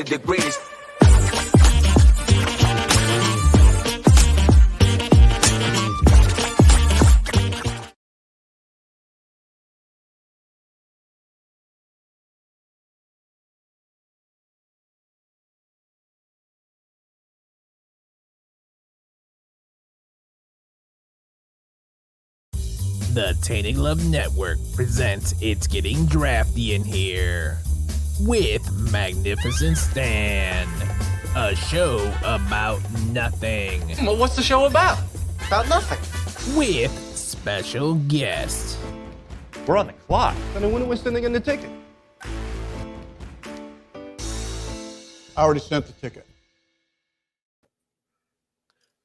the greatest. The Tainted Love Network presents It's Getting Drafty in Here with Magnificent Stan, a show about nothing. Well, what's the show about? About nothing. With special guests. We're on the clock. Then when was sending in the ticket? I already sent the ticket.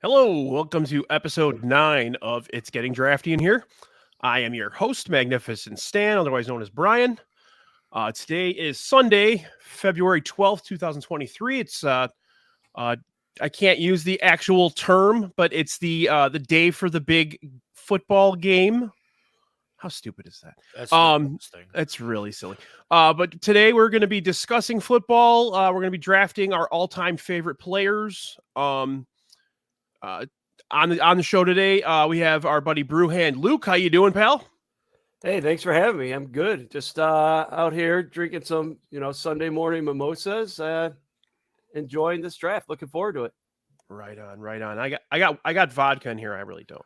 Hello, welcome to episode 9 of It's Getting Drafty in Here. I am your host, Magnificent Stan, otherwise known as Brian. Today is Sunday, February 12th, 2023. It's I can't use the actual term, but it's the day for the big football game. How stupid is that? That's really silly. But today we're going to be discussing football. We're going to be drafting our all-time favorite players. On the show today, we have our buddy Brew and Luke. How you doing, pal? Hey, thanks for having me. I'm good. Just out here drinking some, Sunday morning mimosas. Enjoying this draft. Looking forward to it. Right on. I got vodka in here. I really don't,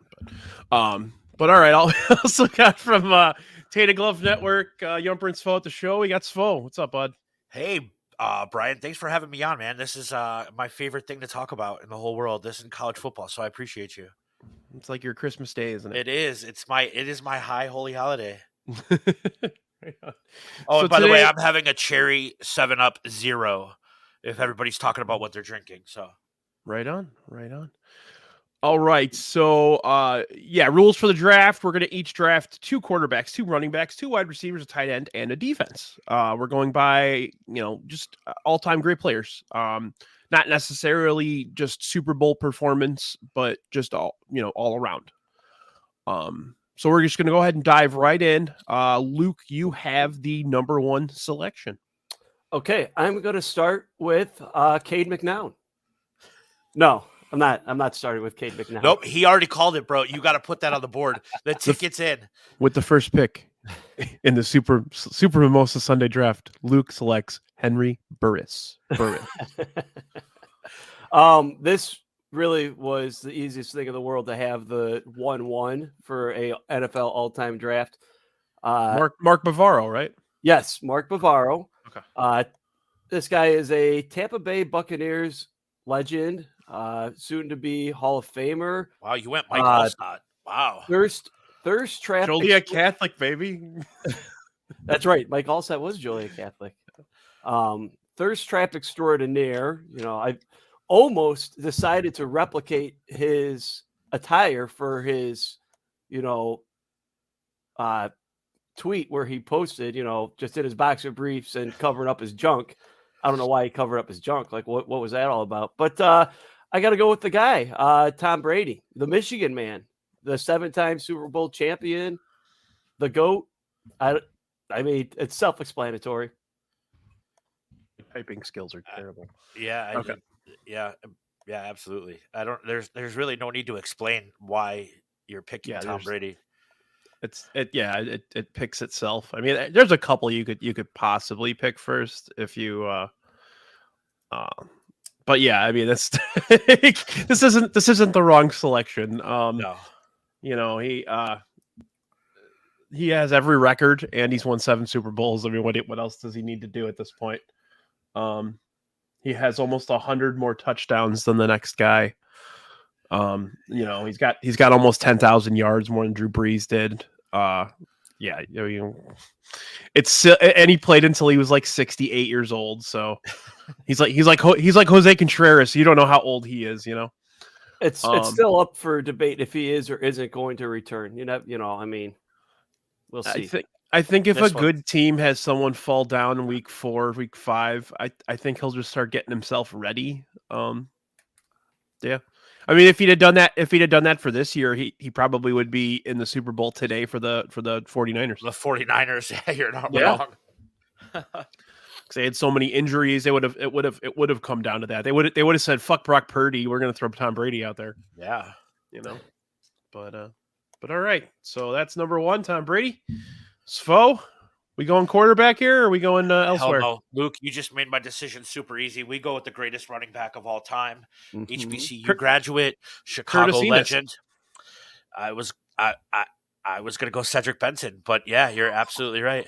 but all right. I also got from Tainted Glove Network, Yumper and Svo at the show. We got Svo. What's up, bud? Hey, Brian, thanks for having me on, man. This is my favorite thing to talk about in the whole world. This is college football, so I appreciate you. It's like your Christmas day, isn't it? It is. It is my high holy holiday. Right on. Oh, So and by the today- way, I'm having a cherry 7-Up Zero. If everybody's talking about what they're drinking, so Right on. All right. So, rules for the draft. We're going to each draft 2 quarterbacks, 2 running backs, 2 wide receivers, a tight end, and a defense. We're going by, just all-time great players. Not necessarily just Super Bowl performance, but just all around. So we're just going to go ahead and dive right in. Luke, you have the number 1 selection. Okay, I'm going to start with Cade McNown. No, I'm not. I'm not starting with Cade McNown. nope. He already called it, bro. You got to put that on the board. The ticket's in. With the first pick in the Super Mimosa Sunday draft, Luke selects Henry Burris. This really was the easiest thing in the world to have the 1-1 for a NFL all-time draft. Mark Bavaro, right? Yes, Mark Bavaro. Okay. This guy is a Tampa Bay Buccaneers legend, soon to be Hall of Famer. Wow, you went Mike Allstott. Wow. Thirst trap. Joliet Catholic, baby. That's right. Mike Allstott was Joliet Catholic. Thirst trap extraordinaire. I almost decided to replicate his attire for his, tweet where he posted, just in his boxer briefs and covering up his junk. I don't know why he covered up his junk. Like, what was that all about? But I got to go with the guy, Tom Brady, the Michigan man, the 7-time Super Bowl champion, the GOAT. I mean, it's self-explanatory. Typing skills are terrible. Yeah. Okay. Yeah, absolutely. There's really no need to explain why you're picking Tom Brady. It picks itself. I mean, there's a couple you could possibly pick first if you but yeah, I mean, this isn't the wrong selection. No. He has every record and he's won 7 Super Bowls. I mean, what else does he need to do at this point? He has almost 100 more touchdowns than the next guy. He's got almost 10,000 yards more than Drew Brees did. And he played until he was like 68 years old. So he's like Jose Contreras. You don't know how old he is, It's still up for debate if he is or isn't going to return. I mean, we'll see. I think if a good team has someone fall down in week 4, week 5, I think he'll just start getting himself ready. Yeah. I mean, if he'd have done that for this year, he probably would be in the Super Bowl today for the 49ers. The 49ers, yeah, you're not wrong. Because they had so many injuries, it would have come down to that. They would have said, "Fuck Brock Purdy, we're going to throw Tom Brady out there." Yeah. But all right. So that's number 1, Tom Brady. Svo, we going quarterback here, or are we going elsewhere? Hell no, Luke, you just made my decision super easy. We go with the greatest running back of all time, HBCU graduate, Chicago Curtis legend. I was going to go Cedric Benson, but yeah, you're absolutely right.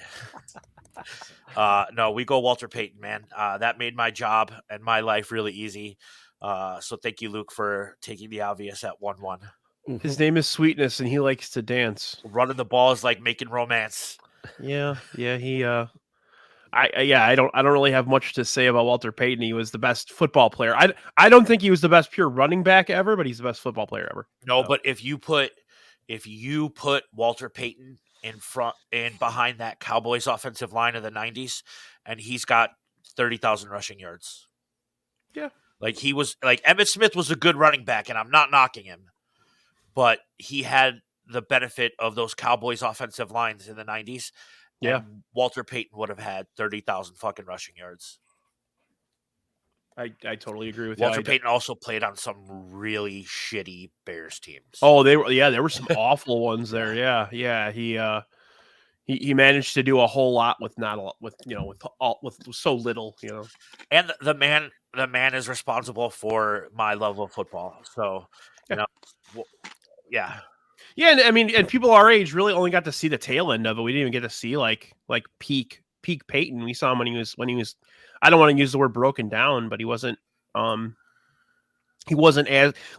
No, we go Walter Payton, man. That made my job and my life really easy. So thank you, Luke, for taking the obvious at 1-1. His name is Sweetness, and he likes to dance. Running the ball is like making romance. Yeah. He. I don't really have much to say about Walter Payton. He was the best football player. I don't think he was the best pure running back ever, but he's the best football player ever. No, but if you put Walter Payton in front and behind that Cowboys offensive line of the 90s, and he's got 30,000 rushing yards. Yeah. Like he was like Emmitt Smith was a good running back, and I'm not knocking him, but he had the benefit of those Cowboys offensive lines in the 90s. Yeah. And Walter Payton would have had 30,000 fucking rushing yards. I totally agree with Walter you. Payton also played on some really shitty Bears teams. Oh, there were some awful ones there. Yeah. He managed to do a whole lot with not a lot, with so little, And the man is responsible for my love of football. So, yeah. Yeah, and I mean, and people our age really only got to see the tail end of it. We didn't even get to see like peak Peyton. We saw him when he was. I don't want to use the word broken down, but he wasn't as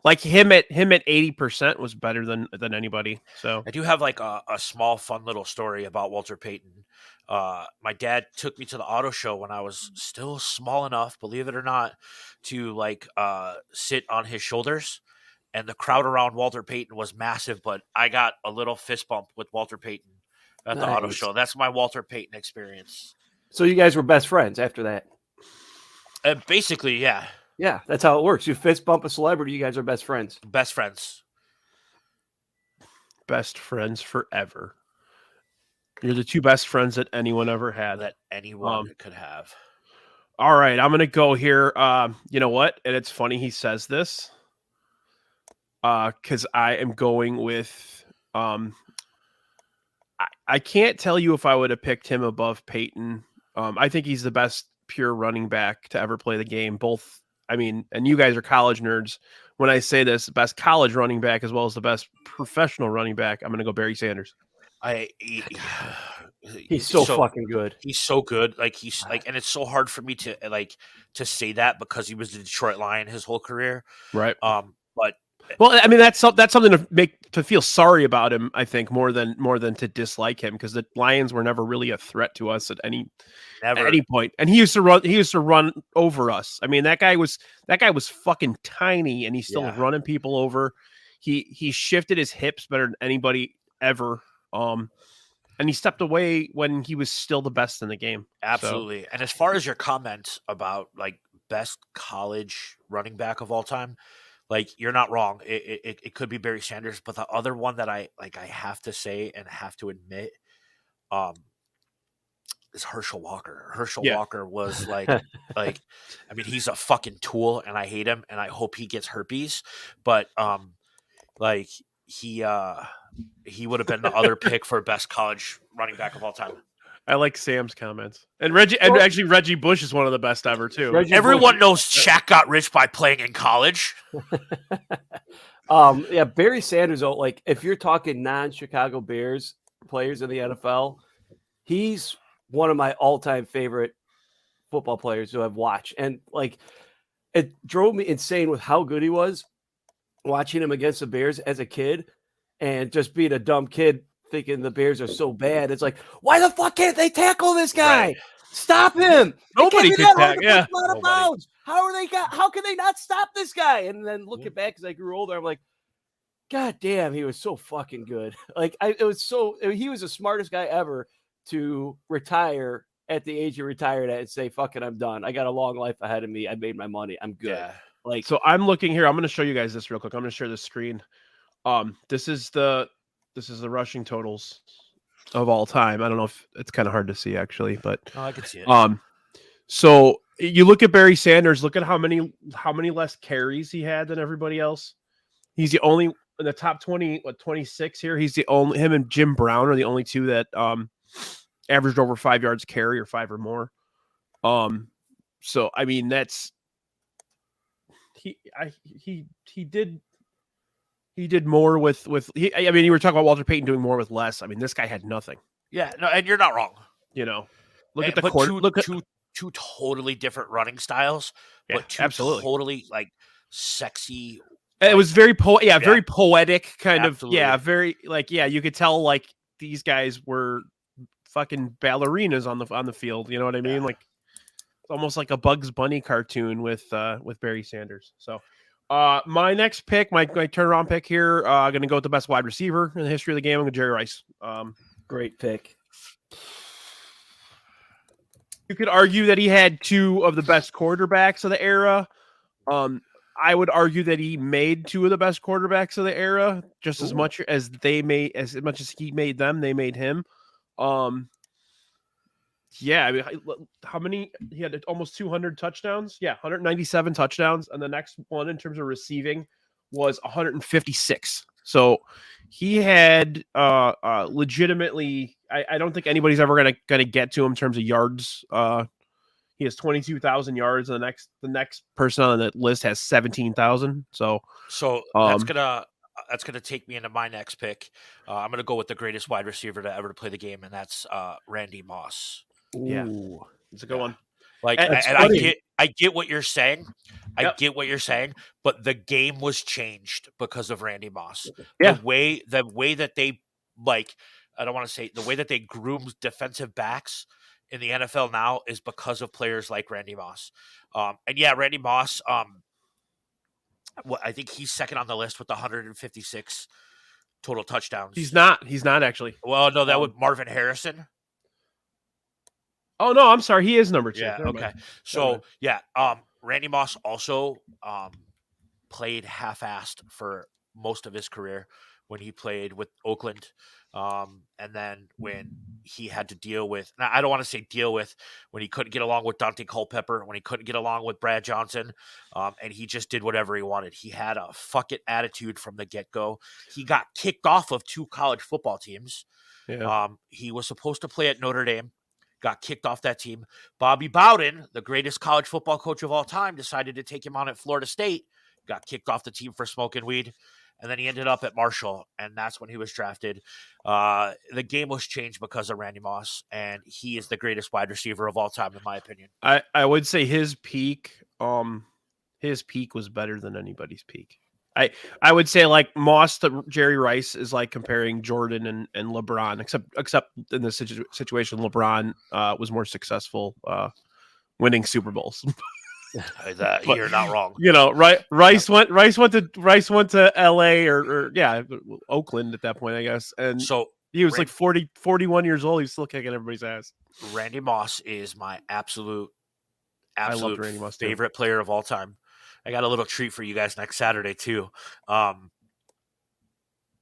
like him at 80% was better than anybody. So I do have like a small fun little story about Walter Payton. My dad took me to the auto show when I was still small enough, believe it or not, to like sit on his shoulders. And the crowd around Walter Payton was massive, but I got a little fist bump with Walter Payton at the auto show. That's my Walter Payton experience. So you guys were best friends after that? Basically, yeah. Yeah, that's how it works. You fist bump a celebrity, you guys are best friends. Best friends. Best friends forever. You're the 2 best friends that anyone ever had. That anyone could have. All right, I'm going to go here. You know what? And it's funny he says this. Because I am going with I can't tell you if I would have picked him above Peyton. I think he's the best pure running back to ever play the game. Both, I mean, and you guys are college nerds. When I say this, best college running back as well as the best professional running back, I'm going to go Barry Sanders. He's so fucking good. He's so good. Like he's like, and it's so hard for me to say that because he was the Detroit Lion his whole career. Right. But well, I mean, that's something to feel sorry about him. I think more than to dislike him, because the Lions were never really a threat to us at any point. And he used to run over us. I mean, that guy was fucking tiny, and he's still running people over. He shifted his hips better than anybody ever. And he stepped away when he was still the best in the game. Absolutely. So. And as far as your comments about like best college running back of all time, like you're not wrong. It could be Barry Sanders, but the other one that I have to say and have to admit, is Herschel Walker. Walker was like, I mean, he's a fucking tool, and I hate him, and I hope he gets herpes. But he would have been the other pick for best college running back of all time. I like Sam's comments. And Reggie Bush is one of the best ever too. Everyone knows Shaq got rich by playing in college. Yeah, Barry Sanders, like if you're talking non-Chicago Bears players in the NFL, he's one of my all-time favorite football players who I've watched. And like it drove me insane with how good he was watching him against the Bears as a kid, and just being a dumb kid thinking the Bears are so bad. It's like, why the fuck can't they tackle this guy? Right. Stop him. Nobody could tackle. Yeah. How can they not stop this guy? And then looking back as I grew older, I'm like, God damn, he was so fucking good. Like he was the smartest guy ever to retire at the age he retired at and say, fuck it, I'm done. I got a long life ahead of me. I made my money. I'm good. Yeah. Like, so I'm looking here. I'm going to show you guys this real quick. I'm going to share the screen. This is the rushing totals of all time. I don't know if it's kind of hard to see actually, but I can see it. So you look at Barry Sanders. Look at how many less carries he had than everybody else. He's the only in the top 26 here. He's the only him and Jim Brown are the only two that averaged over 5 yards carry or 5 or more. So I mean that's he did more with I mean you were talking about Walter Payton doing more with less. I mean this guy had nothing. Yeah, no, and you're not wrong. You know, look at the but court. Two totally different running styles, but two absolutely. totally like sexy. It was very very poetic kind absolutely. of. Yeah, very like you could tell like these guys were fucking ballerinas on the field. You know what I mean? Like it's almost like a Bugs Bunny cartoon with Barry Sanders. So my next pick, my turnaround pick here, going to go with the best wide receiver in the history of the game. I'm going to Jerry Rice. Great pick. You could argue that he had two of the best quarterbacks of the era. I would argue that he made two of the best quarterbacks of the era, just as much as he made them, they made him. Yeah, I mean, how many? He had almost 200 touchdowns. Yeah, 197 touchdowns, and the next one in terms of receiving was 156. So he had legitimately. I don't think anybody's ever gonna get to him in terms of yards. He has 22,000 yards, and the next person on that list has 17,000. So that's gonna take me into my next pick. I'm gonna go with the greatest wide receiver to ever play the game, and that's Randy Moss. Yeah, it's a good one. Like, and I get what you're saying. I get what you're saying, but the game was changed because of Randy Moss. Yeah. The way that they I don't want to say the way that they groom defensive backs in the NFL now is because of players like Randy Moss. And yeah, Randy Moss, I think he's second on the list with 156 total touchdowns. He's not actually. Well, no, that was Marvin Harrison. Oh no, I'm sorry. He is number 2. Yeah. Okay. So yeah, Randy Moss also played half-assed for most of his career when he played with Oakland. And then when he had to deal with, now I don't want to say deal with, when he couldn't get along with Dante Culpepper, when he couldn't get along with Brad Johnson, and he just did whatever he wanted. He had a fuck it attitude from the get-go. He got kicked off of 2 college football teams. Yeah. He was supposed to play at Notre Dame, got kicked off that team. Bobby Bowden, the greatest college football coach of all time, decided to take him on at Florida State, got kicked off the team for smoking weed. And then he ended up at Marshall, and that's when he was drafted. The game was changed because of Randy Moss, and he is the greatest wide receiver of all time, in my opinion. I would say his peak was better than anybody's peak. I would say like Moss to Jerry Rice is like comparing Jordan and LeBron, except in this situation, LeBron was more successful winning Super Bowls. You're not wrong. You know, Rice went to LA or Oakland at that point, I guess. And so he was like 41 years old. He's still kicking everybody's ass. Randy Moss is my absolute Randy Moss favorite player of all time. I got a little treat for you guys next Saturday too. You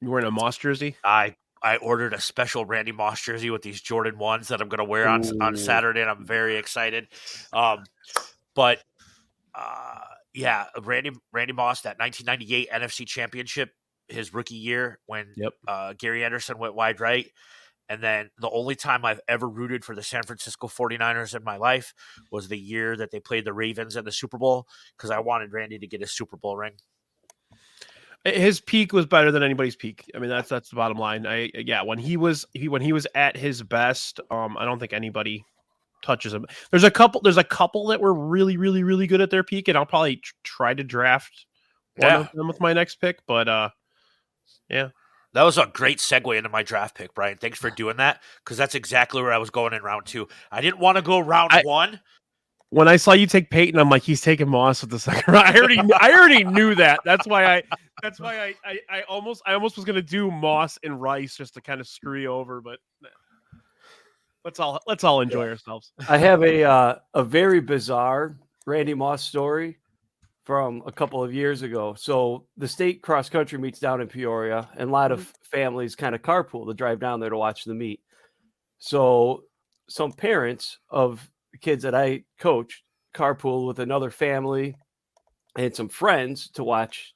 wearing a Moss jersey? I ordered a special Randy Moss jersey with these Jordan 1s that I'm going to wear on Saturday, and I'm very excited. But Randy Moss, that 1998 NFC Championship, his rookie year when Gary Anderson went wide right. And then the only time I've ever rooted for the San Francisco 49ers in my life was the year that they played the Ravens in the Super Bowl, because I wanted Randy to get his Super Bowl ring. His peak was better than anybody's peak. I mean, that's the bottom line. When he was at his best, I don't think anybody touches him. There's a couple that were really, really, really good at their peak, and I'll probably try to draft one of them with my next pick. But yeah. That was a great segue into my draft pick, Brian. Thanks for doing that, because that's exactly where I was going in round 2. I didn't want to go round 1. When I saw you take Peyton, I'm like, he's taking Moss with the second round. I already knew that. That's why I almost was gonna do Moss and Rice just to kind of screw you over, but let's all enjoy ourselves. I have a very bizarre Randy Moss story from a couple of years ago. So the state cross country meets down in Peoria, and a lot of families kind of carpool to drive down there to watch the meet. So some parents of kids that I coach carpool with another family and some friends to watch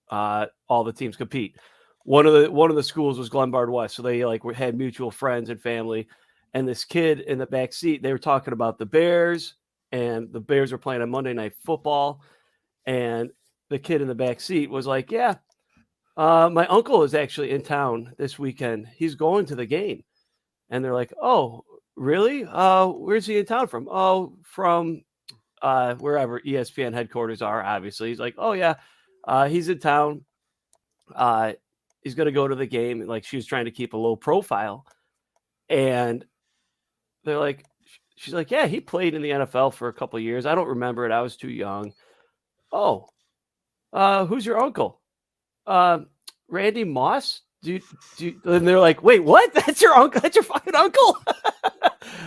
all the teams compete. One of the schools was Glenbard West, so they had mutual friends and family. And this kid in the back seat, they were talking about the Bears, and the Bears were playing on Monday Night Football. And the kid in the back seat was like, "Yeah, my uncle is actually in town this weekend. He's going to the game." And they're like, "Oh, really? Where's he in town from?" "Oh, from wherever ESPN headquarters are, obviously." He's like, "Oh, yeah, he's in town. He's going to go to the game." And she was trying to keep a low profile. And they're like, she's like, "Yeah, he played in the NFL for a couple of years. I don't remember it. I was too young." "Oh, who's your uncle?" "Randy Moss." And they're like, "Wait, what? That's your uncle? That's your fucking uncle?"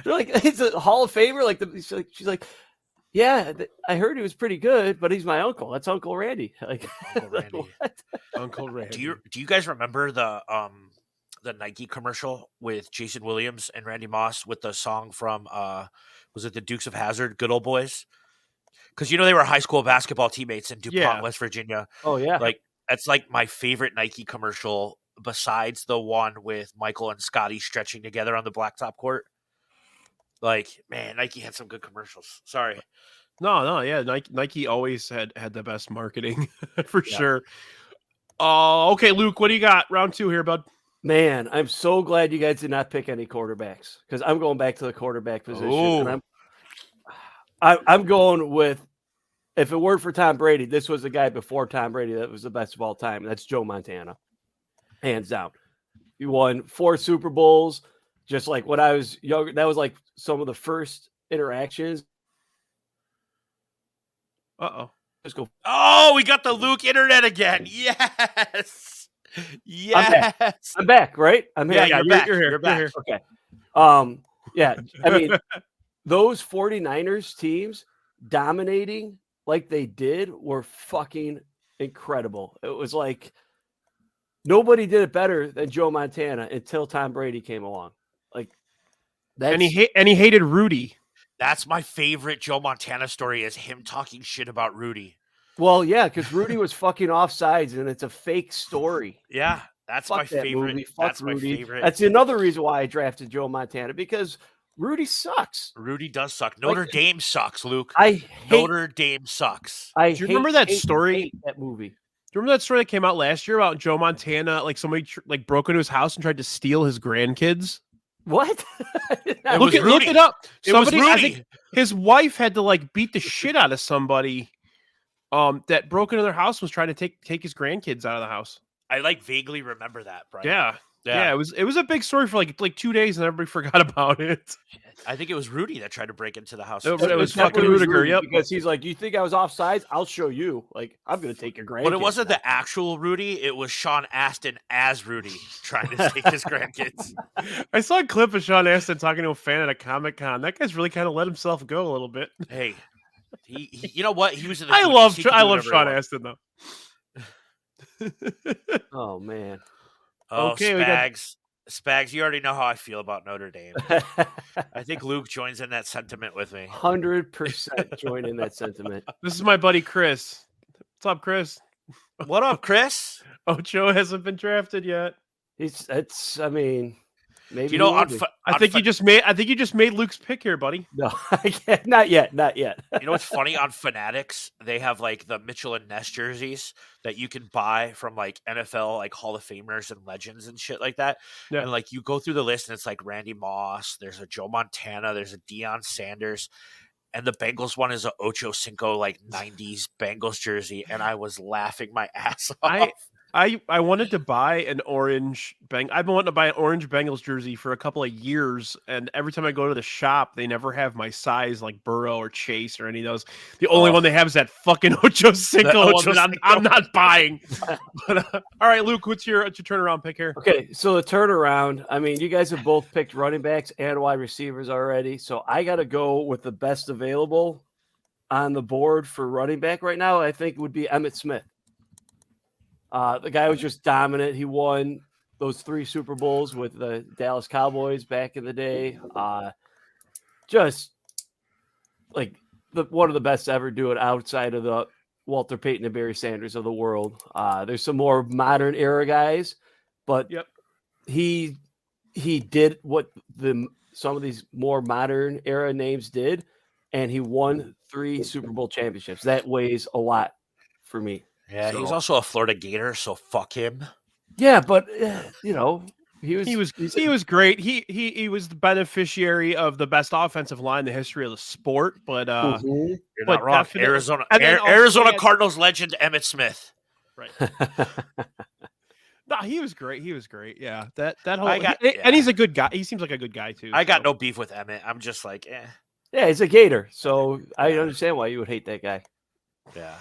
They're like, "It's a Hall of Famer." She's like, "Yeah, I heard he was pretty good, but he's my uncle. That's Uncle Randy." Uncle Randy. What? Uncle Randy. Do you guys remember the Nike commercial with Jason Williams and Randy Moss with the song from was it the Dukes of Hazzard, Good Old Boys? Because they were high school basketball teammates in DuPont, West Virginia. Oh yeah, That's my favorite Nike commercial besides the one with Michael and Scotty stretching together on the blacktop court. Man, Nike had some good commercials. Sorry. No, yeah. Nike always had the best marketing for sure. Okay, Luke, what do you got? Round 2 here, bud. Man, I'm so glad you guys did not pick any quarterbacks, because I'm going back to the quarterback position. And I'm going with, if it weren't for Tom Brady, this was the guy before Tom Brady that was the best of all time. That's Joe Montana, hands down. He won 4 Super Bowls. Just like when I was younger, that was some of the first interactions. Just go. Oh, we got the Luke internet again. Yes. Yes. I'm back, right? I'm here. Yeah, you're back. Okay. Yeah. I mean, those 49ers teams dominating like they did were fucking incredible. It was like nobody did it better than Joe Montana until Tom Brady came along. And he hated Rudy. That's my favorite Joe Montana story, is him talking shit about Rudy. Well, yeah, because Rudy was fucking offsides, and it's a fake story. Yeah, that's my favorite. Movie. That's Rudy. my favorite. That's another reason why I drafted Joe Montana, because Rudy sucks. Rudy does suck. Notre Dame sucks, Luke. Notre Dame sucks. Do you remember that story? Hate that movie. Do you remember that story that came out last year about Joe Montana? Somebody broke into his house and tried to steal his grandkids. What? Look it up. Somebody, it was Rudy. I think his wife had to beat the shit out of somebody that broke into their house and was trying to take his grandkids out of the house. I vaguely remember that, Brian. Yeah. It was a big story for like 2 days and everybody forgot about it. I think it was Rudy that tried to break into the house. It was fucking Rudiger. Yep. Because he's like, "You think I was offsides? I'll show you. I'm going to take your grandkids." But it wasn't the actual Rudy. It was Sean Astin as Rudy trying to take his grandkids. I saw a clip of Sean Astin talking to a fan at a Comic-Con. That guy's really kind of let himself go a little bit. Hey, he you know what? He was in the I love Sean Astin though. Oh man. Oh, okay, Spags, you already know how I feel about Notre Dame. I think Luke joins in that sentiment with me. 100% join in that sentiment. This is my buddy Chris. What's up, Chris? What up, Chris? Ocho hasn't been drafted yet. Maybe I think you just made Luke's pick here, buddy. No, I can't. Not yet. You know what's funny? On Fanatics, they have the Mitchell and Ness jerseys that you can buy from NFL Hall of Famers and legends and shit like that. Yeah. And you go through the list and it's Randy Moss, there's a Joe Montana, there's a Deion Sanders, and the Bengals one is a Ocho Cinco 90s Bengals jersey, and I was laughing my ass off. I wanted to buy an orange I've been wanting to buy an orange Bengals jersey for a couple of years, and every time I go to the shop, they never have my size, like Burrow or Chase or any of those. The only one they have is that fucking Ocho Cinco, which I'm not buying. But, all right, Luke, what's your turnaround pick here? Okay, so the turnaround. I mean, you guys have both picked running backs and wide receivers already, so I got to go with the best available on the board for running back right now. I think would be Emmitt Smith. The guy was just dominant. He won those 3 Super Bowls with the Dallas Cowboys back in the day. Just like one of the best to ever do it outside of the Walter Payton and Barry Sanders of the world. There's some more modern era guys, but Yep. he did what some of these more modern era names did, and he won 3 Super Bowl championships. That weighs a lot for me. Yeah, he was So- also a Florida Gator, so fuck him. Yeah, but he was great. He was the beneficiary of the best offensive line in the history of the sport. But Mhm. You're but not wrong. definitely- Arizona, and then also Arizona he had- Cardinals legend Emmitt Smith. right. No, he was great. He was great. Yeah, that whole yeah. and he's a good guy. He seems like a good guy too. I got so. no beef with Emmitt. I'm just like, Yeah, he's a Gator, so I Yeah. understand why you would hate that guy. yeah.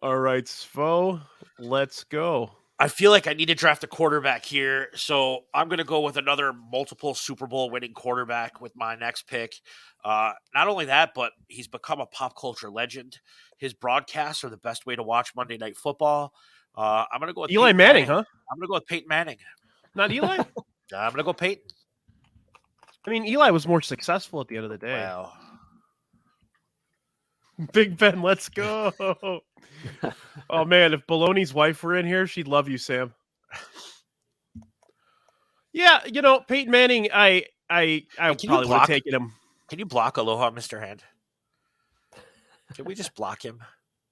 All right, Svo, let's go. I feel like I need to draft a quarterback here, so I'm going to go with another multiple Super Bowl winning quarterback with my next pick. Not only that, but he's become a pop culture legend. His broadcasts are the best way to watch Monday Night Football. I'm going to go with Eli Peyton Manning, huh? I'm going to go with Peyton Manning. Not Eli. I'm going to go Peyton. I mean, Eli was more successful at the end of the day. Well, Big Ben, let's go. Oh man, if Baloney's wife were in here, she'd love you, Sam. Yeah, Peyton Manning, I you probably would have block? taken him. can you block Aloha, Mr. Hand? Can we just block him?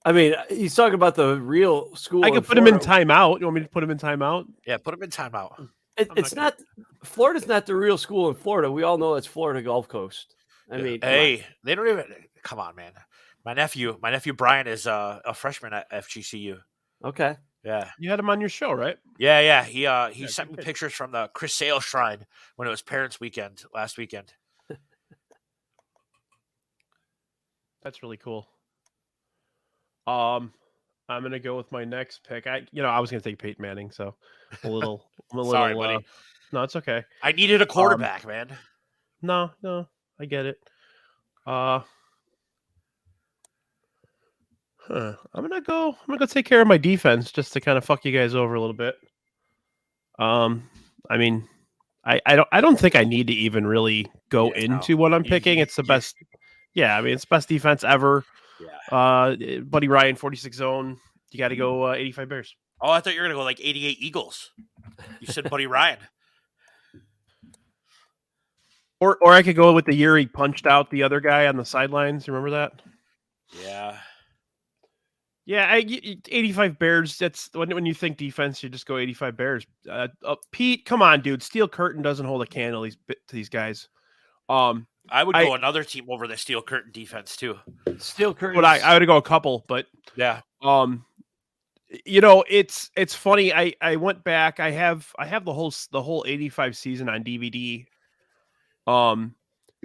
I mean, he's talking about the real school. I could put him in timeout. You want me to put him in timeout? Yeah, put him in timeout. It's not Florida's not the real school in Florida. We all know that's Florida Gulf Coast. I mean, hey, they don't even come on, man. My nephew Brian is a freshman at FGCU. okay. Yeah. You had him on your show, right? Yeah. He sent me good. pictures from the Chris Sale Shrine when it was Parents Weekend last weekend. That's really cool. I'm gonna go with my next pick. I was gonna take Peyton Manning, so I'm a little. Sorry, buddy. No, it's okay. I needed a quarterback, man. No, I get it. I'm gonna go take care of my defense just to kind of fuck you guys over a little bit. I mean, I don't think I need to even really go Yeah, no. into what I'm picking. It's the best. Yeah, I mean, it's the best defense ever. Yeah. Buddy Ryan, 46 zone. You got to go 85 Bears. Oh, I thought you were gonna go like 88 Eagles. You said Buddy Ryan. Or I could go with the year he punched out the other guy on the sidelines. Remember that? Yeah. Yeah, 85 Bears. That's when you think defense, you just go 85 Bears. Pete, come on, dude. Steel Curtain doesn't hold a candle to these guys. I would go another team over the Steel Curtain defense too. Steel Curtain. But I would go a couple, but Yeah. it's funny. I went back. I have the whole 85 season on DVD. And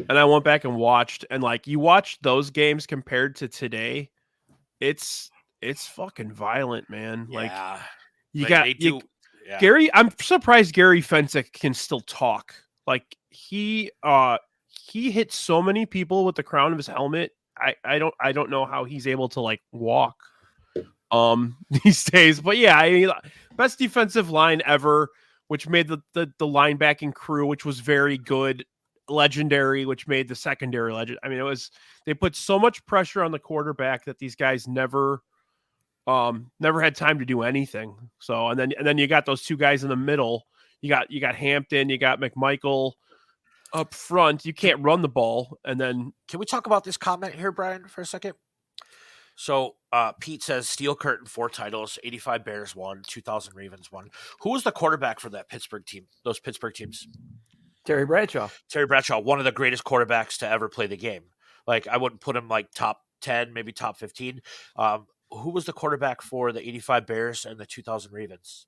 I went back and watched, and like you watch those games compared to today, it's fucking violent, man. Like Gary. I'm surprised Gary Fensick can still talk. Like he hit so many people with the crown of his helmet. I don't know how he's able to like walk these days. But yeah, I mean, best defensive line ever, which made the linebacking crew, which was very good, legendary, which made the secondary legend. I mean, they put so much pressure on the quarterback that these guys never had time to do anything. So and then you got those two guys in the middle. You got Hampton, you got McMichael up front. You can't run the ball. And then Can we talk about this comment here, Brian, for a second? So Pete says Steel Curtain 4 titles, 85 Bears won, 2000 Ravens won. Who was the quarterback for that Pittsburgh team? Those Pittsburgh teams? Terry Bradshaw. Terry Bradshaw, one of the greatest quarterbacks to ever play the game. Like I wouldn't put him like top 10, maybe top 15. Who was the quarterback for the 85 Bears and the 2000 Ravens?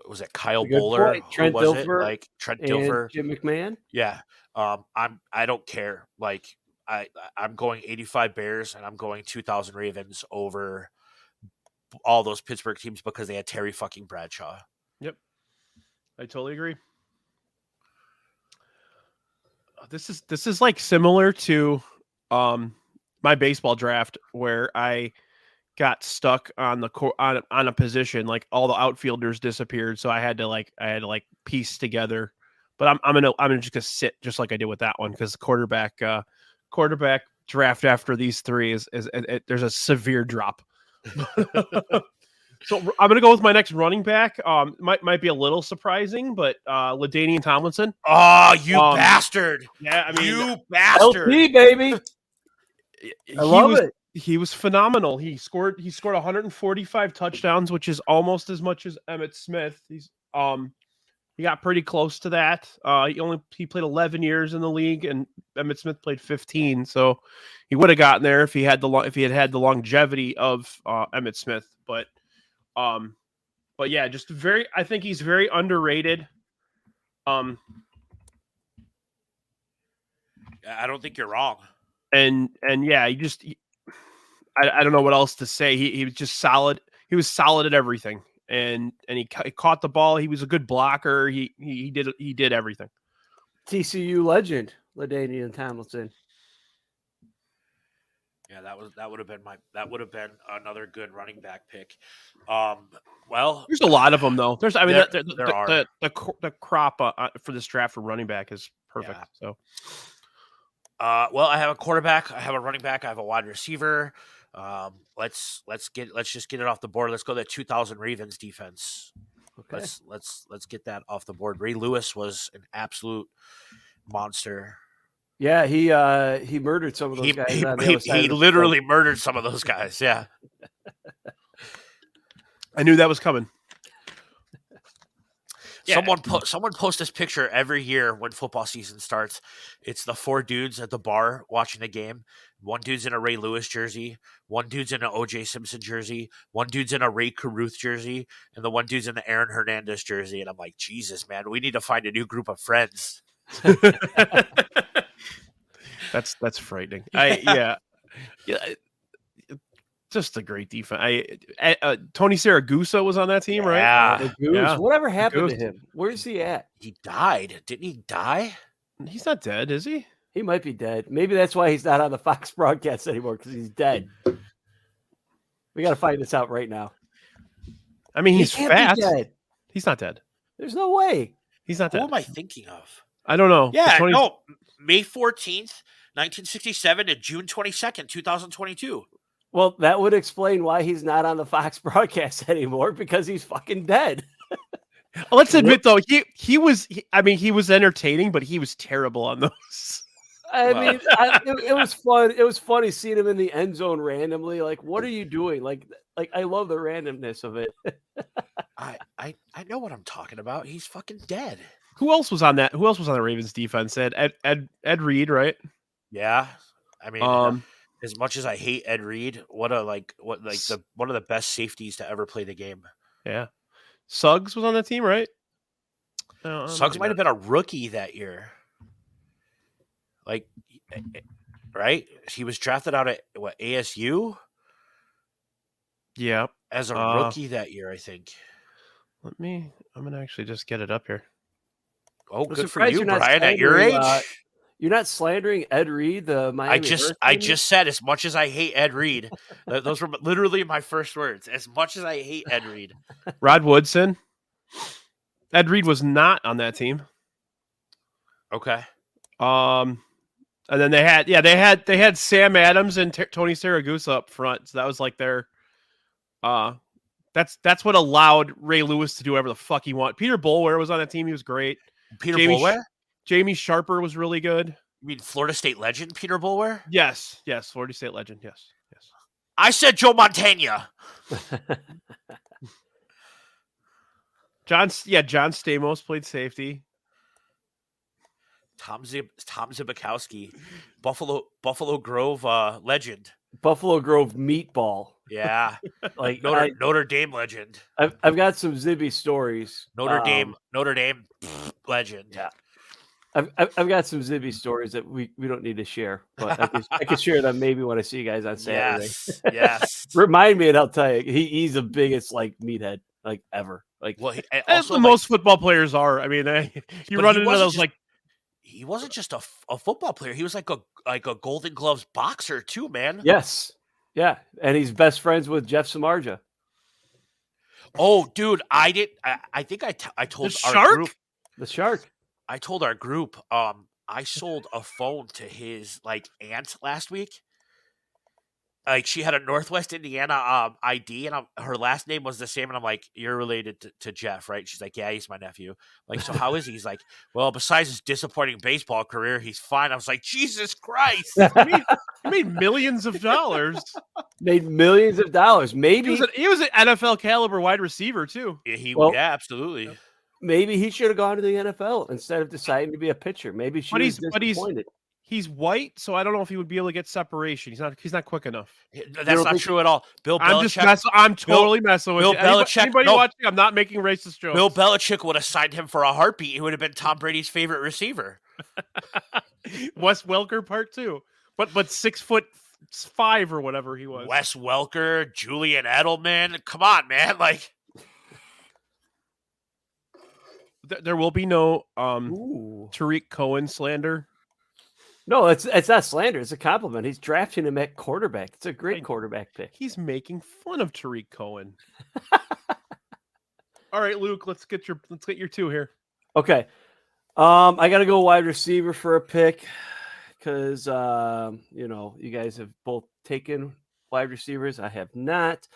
Was it Kyle Bowler? Trent Who was it? Dilfer Like Trent And Dilfer. Jim McMahon. Yeah. I don't care. Like I'm going 85 Bears and I'm going 2000 Ravens over all those Pittsburgh teams because they had Terry fucking Bradshaw. Yep. I totally agree. This is like similar to my baseball draft where I got stuck on on a position, like all the outfielders disappeared, so I had to piece together. But I'm gonna just gonna sit just like I did with that one because quarterback draft after these three is there's a severe drop. So I'm gonna go with my next running back. Might be a little surprising, but LaDainian Tomlinson. Oh, you bastard! Yeah, I mean, you bastard! LP, baby. I love it. He was phenomenal. He scored 145 touchdowns, which is almost as much as Emmitt Smith. He got pretty close to that. He played 11 years in the league, and Emmitt Smith played 15. So he would have gotten there if he had the longevity of Emmitt Smith. But yeah, I think he's very underrated. I don't think you're wrong. And yeah, I don't know what else to say. He was just solid. He was solid at everything. And he caught the ball. He was a good blocker. He did everything. TCU legend, LaDainian Tomlinson. Yeah, that would have been another good running back pick. Well, there's a lot of them though. There are the crop for this draft for running back is perfect. Yeah. So, well, I have a quarterback, I have a running back, I have a wide receiver. Let's just get it off the board. Let's go to that 2000 Ravens defense. Okay. Let's get that off the board. Ray Lewis was an absolute monster. Yeah, he murdered some of those guys. He literally murdered some of those guys. Yeah. I knew that was coming. Yeah. Someone posts this picture every year when football season starts. It's the four dudes at the bar watching the game. One dude's in a Ray Lewis jersey. One dude's in an O.J. Simpson jersey. One dude's in a Ray Caruth jersey. And the one dude's in the Aaron Hernandez jersey. And I'm like, Jesus, man, we need to find a new group of friends. That's frightening. Yeah. Just a great defense. Tony Siragusa was on that team, right? Yeah. Whatever happened to him? Where's he at? He died. Didn't he die? He's not dead, is he? He might be dead. Maybe that's why he's not on the Fox broadcast anymore, because he's dead. We got to find this out right now. I mean, he's fat. He's not dead. There's no way. He's not dead. Who am I thinking of? I don't know. Yeah, no. May 14th, 1967 to June 22nd, 2022. Well, that would explain why he's not on the Fox broadcast anymore, because he's fucking dead. Let's admit, though, he was entertaining, but he was terrible on those. I mean, it was fun. It was funny seeing him in the end zone randomly. Like, what are you doing? Like I love the randomness of it. I know what I'm talking about. He's fucking dead. Who else was on that? Who else was on the Ravens defense? Ed Reed, right? Yeah. I mean, as much as I hate Ed Reed, one of the best safeties to ever play the game. Yeah. Suggs was on that team, right? Suggs might have been a rookie that year. Right? He was drafted out at ASU? Yeah. As a rookie that year, I think. I'm going to actually just get it up here. Oh, good for you, Brian, at your age. You're not slandering Ed Reed, the Miami I just said, as much as I hate Ed Reed, those were literally my first words. As much as I hate Ed Reed. Rod Woodson. Ed Reed was not on that team. Okay. And then they had Sam Adams and Tony Siragusa up front. So that was like their that's what allowed Ray Lewis to do whatever the fuck he wanted. Peter Boulware was on that team. He was great. Boulware? Jamie Sharper was really good. You mean Florida State legend, Peter Boulware? Yes, Florida State legend. Yes. I said Joe Montana. John Stamos played safety. Tom Zibikowski, Buffalo Grove legend. Buffalo Grove meatball. Yeah, like Notre Dame legend. I've got some Zibby stories. Notre Dame legend. Yeah, I've got some Zibby stories that we don't need to share, but I can share them maybe when I see you guys on Saturday. Yes. Remind me, and I'll tell you. He's the biggest meathead ever. Most football players are. I mean, you run into those He wasn't just a football player. He was like a Golden Gloves boxer too, man. Yes. Yeah. And he's best friends with Jeff Samardzija. Oh, dude, I think I told the our Shark? group. The Shark. I told our group, I sold a phone to his like aunt last week. Like she had a Northwest Indiana ID, and her last name was the same. And I'm like, "You're related to Jeff, right?" She's like, "Yeah, he's my nephew." I'm like, so how is he? He's like, "Well, besides his disappointing baseball career, he's fine." I was like, "Jesus Christ!" He made millions of dollars. Made millions of dollars. Maybe He was an NFL caliber wide receiver too. Yeah, absolutely. Maybe he should have gone to the NFL instead of deciding to be a pitcher. Maybe she was disappointed. He's white, so I don't know if he would be able to get separation. He's not quick enough. That's not true at all. Bill Belichick. I'm totally messing with Bill you. Belichick. Anybody watching? I'm not making racist jokes. Bill Belichick would have signed him for a heartbeat. He would have been Tom Brady's favorite receiver. Wes Welker part 2, but 6'5" or whatever he was. Wes Welker, Julian Edelman. Come on, man! Like there will be no Tariq Cohen slander. No, it's not slander. It's a compliment. He's drafting him at quarterback. It's a great quarterback pick. He's making fun of Tariq Cohen. All right, Luke, let's get your 2 here. Okay. I got to go wide receiver for a pick because you guys have both taken wide receivers. I have not.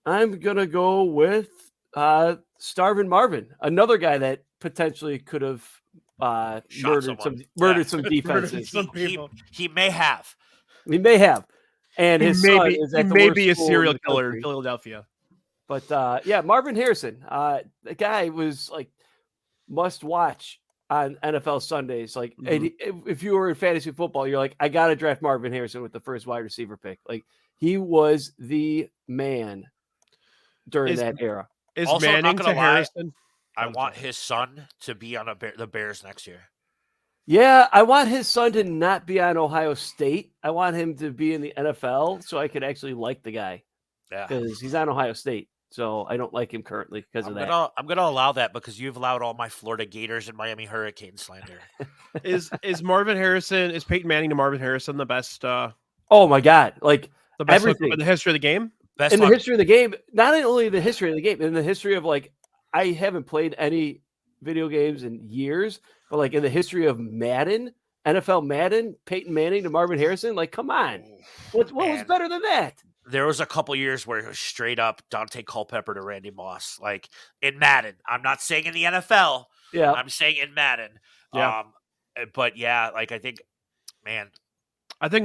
I'm gonna go with Starvin Marvin, another guy that potentially could have murdered some defenses. He may have. He may have. And his son is at the may worst be a school serial in the killer country. in Philadelphia. But Marvin Harrison, the guy was like must watch on NFL Sundays. Like if you were in fantasy football, you're like, I gotta draft Marvin Harrison with the first wide receiver pick. Like he was the man during that era. Is also, Manning not gonna to lie, Harrison? I want his son to be on the Bears next year. Yeah, I want his son to not be on Ohio State. I want him to be in the NFL so I could actually like the guy. Yeah, because he's on Ohio State. So I don't like him currently because of that. I'm going to allow that because you've allowed all my Florida Gators and Miami Hurricanes slander. Is Peyton Manning to Marvin Harrison the best? Oh my God! Like the best everything in the history of the game. In the history of the game, not only the history of the game, in the history of like, I haven't played any video games in years, but like in the history of Madden, NFL Madden, Peyton Manning to Marvin Harrison, like, come on, what was better than that? There was a couple years where it was straight up Dante Culpepper to Randy Moss, like in Madden. I'm not saying in the NFL. Yeah, I'm saying in Madden. Yeah. But yeah, like I think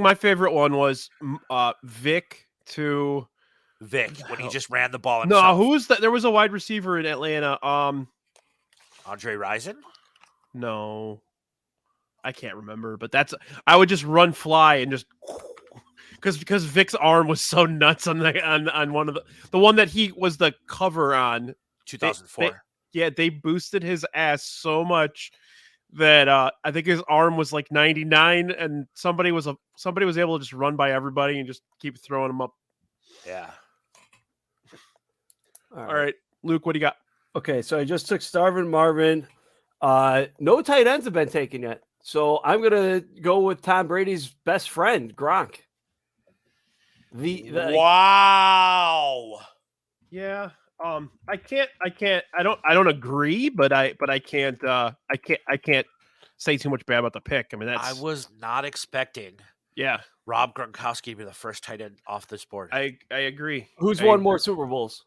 my favorite one was Vic to Vic when he just ran the ball himself. No, who was that? There was a wide receiver in Atlanta. Andre Rison? No, I can't remember. But I would just run fly and just because Vic's arm was so nuts on one of the one that he was the cover on 2004. They boosted his ass so much that I think his arm was like 99, and somebody was able to just run by everybody and just keep throwing him up. Yeah. All right, Luke, what do you got? Okay, so I just took Starvin Marvin. No tight ends have been taken yet, so I'm gonna go with Tom Brady's best friend, Gronk. Wow. Yeah. I don't agree, but I can't say too much bad about the pick. I mean, I was not expecting Rob Gronkowski to be the first tight end off this board. I agree. Who's won more Super Bowls?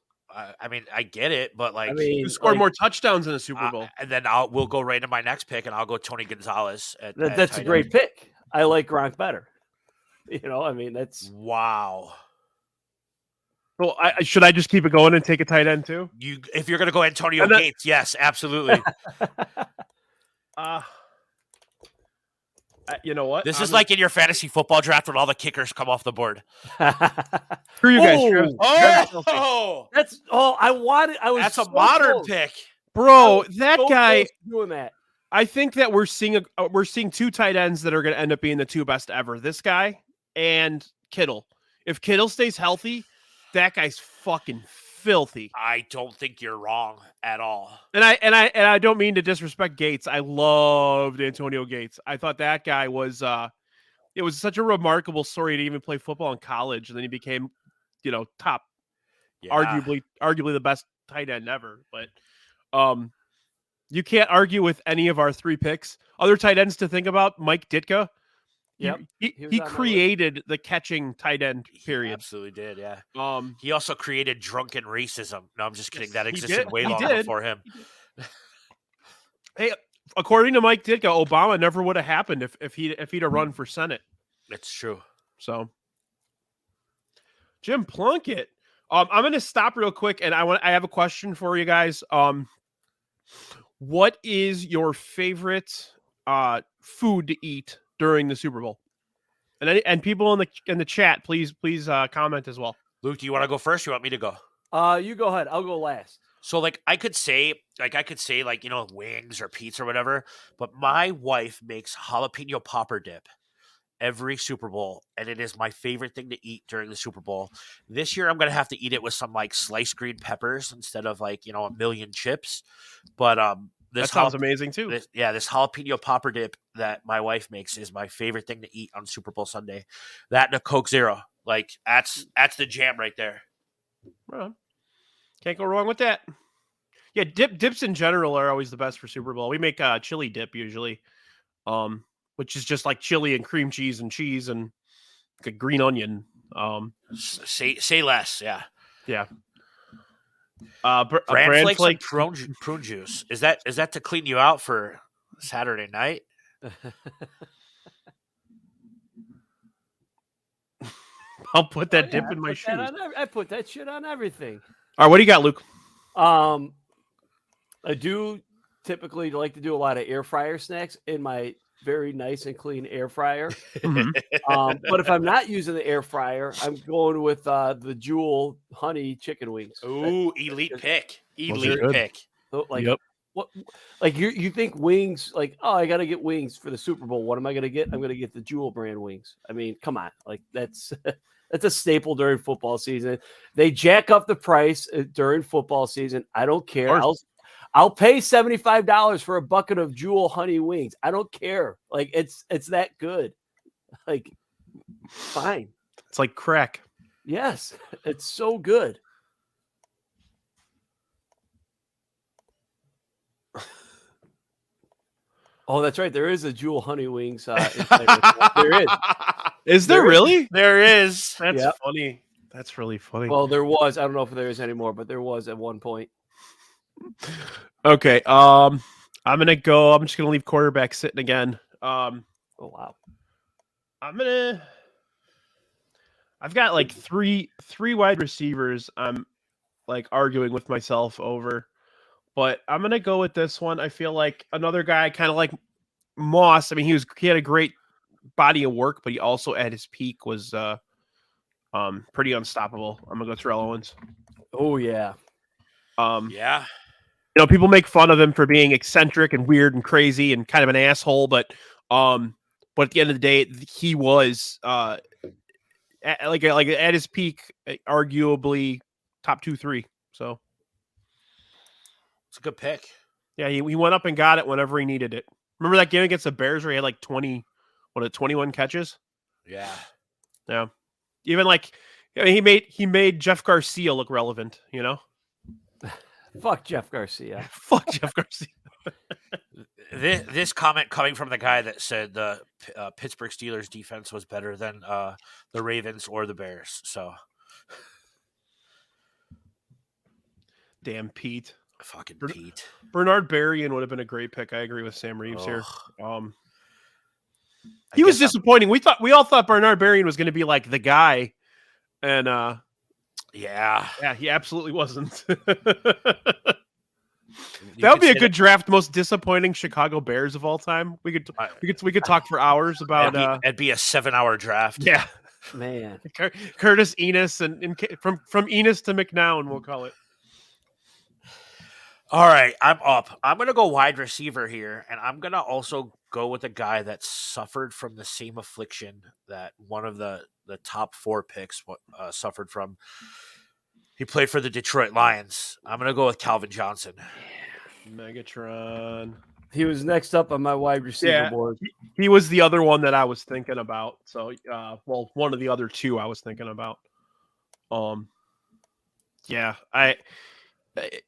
I mean, I get it, but like, who scored more touchdowns in the Super Bowl? And then we'll go right into my next pick, and I'll go Tony Gonzalez. That's a great pick. I like Gronk better. I mean, that's wow. Well, should I just keep it going and take a tight end too? If you're going to go Antonio Gates, yes, absolutely. You know what? This is like in your fantasy football draft when all the kickers come off the board. Screw you guys. That's That's a modern pick, bro. That guy doing that. I think that we're seeing two tight ends that are going to end up being the two best ever. This guy and Kittle. If Kittle stays healthy, that guy's fucking filthy. I don't think you're wrong at all. And I don't mean to disrespect Gates. I loved Antonio Gates. I thought that guy was it was such a remarkable story to even play football in college, and then he became, top, arguably the best tight end ever. But You can't argue with any of our 3 picks. Other tight ends to think about: Mike Ditka. Yep. He was on my created the catching tight end He period. absolutely did. Yeah. Um, He also created drunken racism. No, I'm just kidding. That he existed did. way He longer did. before him. Hey, according to Mike Ditka, Obama never would have happened if he'd have run for Senate. It's true. So, Jim Plunkett. I'm going to stop real quick, and I have a question for you guys. What is your favorite food to eat during the Super Bowl? And people in the chat, please comment as well. Luke, do you want to go first? Or you want me to go? You go ahead. I'll go last. So I could say wings or pizza or whatever, but my wife makes jalapeno popper dip every Super Bowl, and it is my favorite thing to eat during the Super Bowl. This year I'm gonna have to eat it with some like sliced green peppers instead of a million chips. But that sounds amazing too. This jalapeno popper dip that my wife makes is my favorite thing to eat on Super Bowl Sunday. That and a Coke Zero, that's the jam right there. Well, can't go wrong with that. Yeah, dips in general are always the best for Super Bowl. We make chili dip usually, which is just like chili and cream cheese and like a green onion. Say less, yeah. Yeah. Bran flakes and prune juice. Is that to clean you out for Saturday night? I'll put that dip in my shoes. I put that shit on everything. All right, what do you got, Luke? I do typically like to do a lot of air fryer snacks in my very nice and clean air fryer. But if I'm not using the air fryer, I'm going with the Jewel honey chicken wings. Ooh, elite pick. Elite pick. So, Yep. What? Like you think wings? Like, oh, I got to get wings for the Super Bowl. What am I going to get? I'm going to get the Jewel brand wings. I mean, come on, like that's a staple during football season. They jack up the price during football season. I don't care. I'll pay $75 for a bucket of Jewel honey wings. I don't care. Like it's that good. Like, fine. It's like crack. Yes, it's so good. Oh, that's right. There is a Jewel honey wings. There is. Is there really? There is. That's funny. That's really funny. Well, there was. I don't know if there is anymore, but there was at one point. Okay. I'm gonna go. I'm just gonna leave quarterback sitting again. Oh wow. I've got like three wide receivers. I'm like arguing with myself over, but I'm gonna go with this one. I feel like another guy, kind of like Moss. I mean, he had a great body of work, but he also at his peak was pretty unstoppable. I'm gonna go Terrell Owens. Oh yeah. Yeah. People make fun of him for being eccentric and weird and crazy and kind of an asshole, but at the end of the day, he was at his peak, arguably top 2-3. So it's a good pick. Yeah, he went up and got it whenever he needed it. Remember that game against the Bears where he had like 21 catches? Yeah. Yeah. Even he made Jeff Garcia look relevant, Fuck Jeff Garcia. Fuck Jeff Garcia. This comment coming from the guy that said the Pittsburgh Steelers defense was better than the Ravens or the Bears. So, damn Pete. Fucking Pete. Bernard Berrien would have been a great pick. I agree with Sam Reeves here. He was disappointing. We all thought Bernard Berrien was going to be like the guy, and yeah, he absolutely wasn't. That would be a good draft. Most disappointing Chicago Bears of all time. We could talk for hours about. It'd be a 7-hour draft. Yeah, man. Curtis Enos and from Enos to McNown, we'll call it. All right, I'm up. I'm gonna go wide receiver here, and I'm gonna also go with a guy that suffered from the same affliction that one of the top 4 picks suffered from. He played for the Detroit Lions. I'm going to go with Calvin Johnson. Megatron. He was next up on my wide receiver board. He was the other one that I was thinking about. So, one of the other 2 I was thinking about.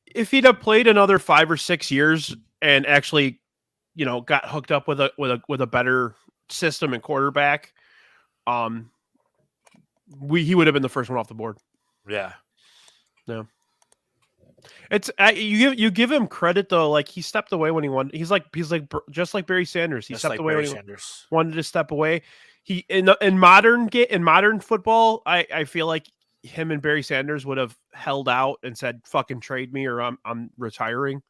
If he'd have played another 5 or 6 years and actually, got hooked up with a better system and quarterback, he would have been the first one off the board. Yeah. No. It's you give him credit though. Like he stepped away when he won. He's like just like Barry Sanders. He stepped away when he wanted to step away. He in modern football, I feel like him and Barry Sanders would have held out and said, "Fucking trade me," or I'm retiring.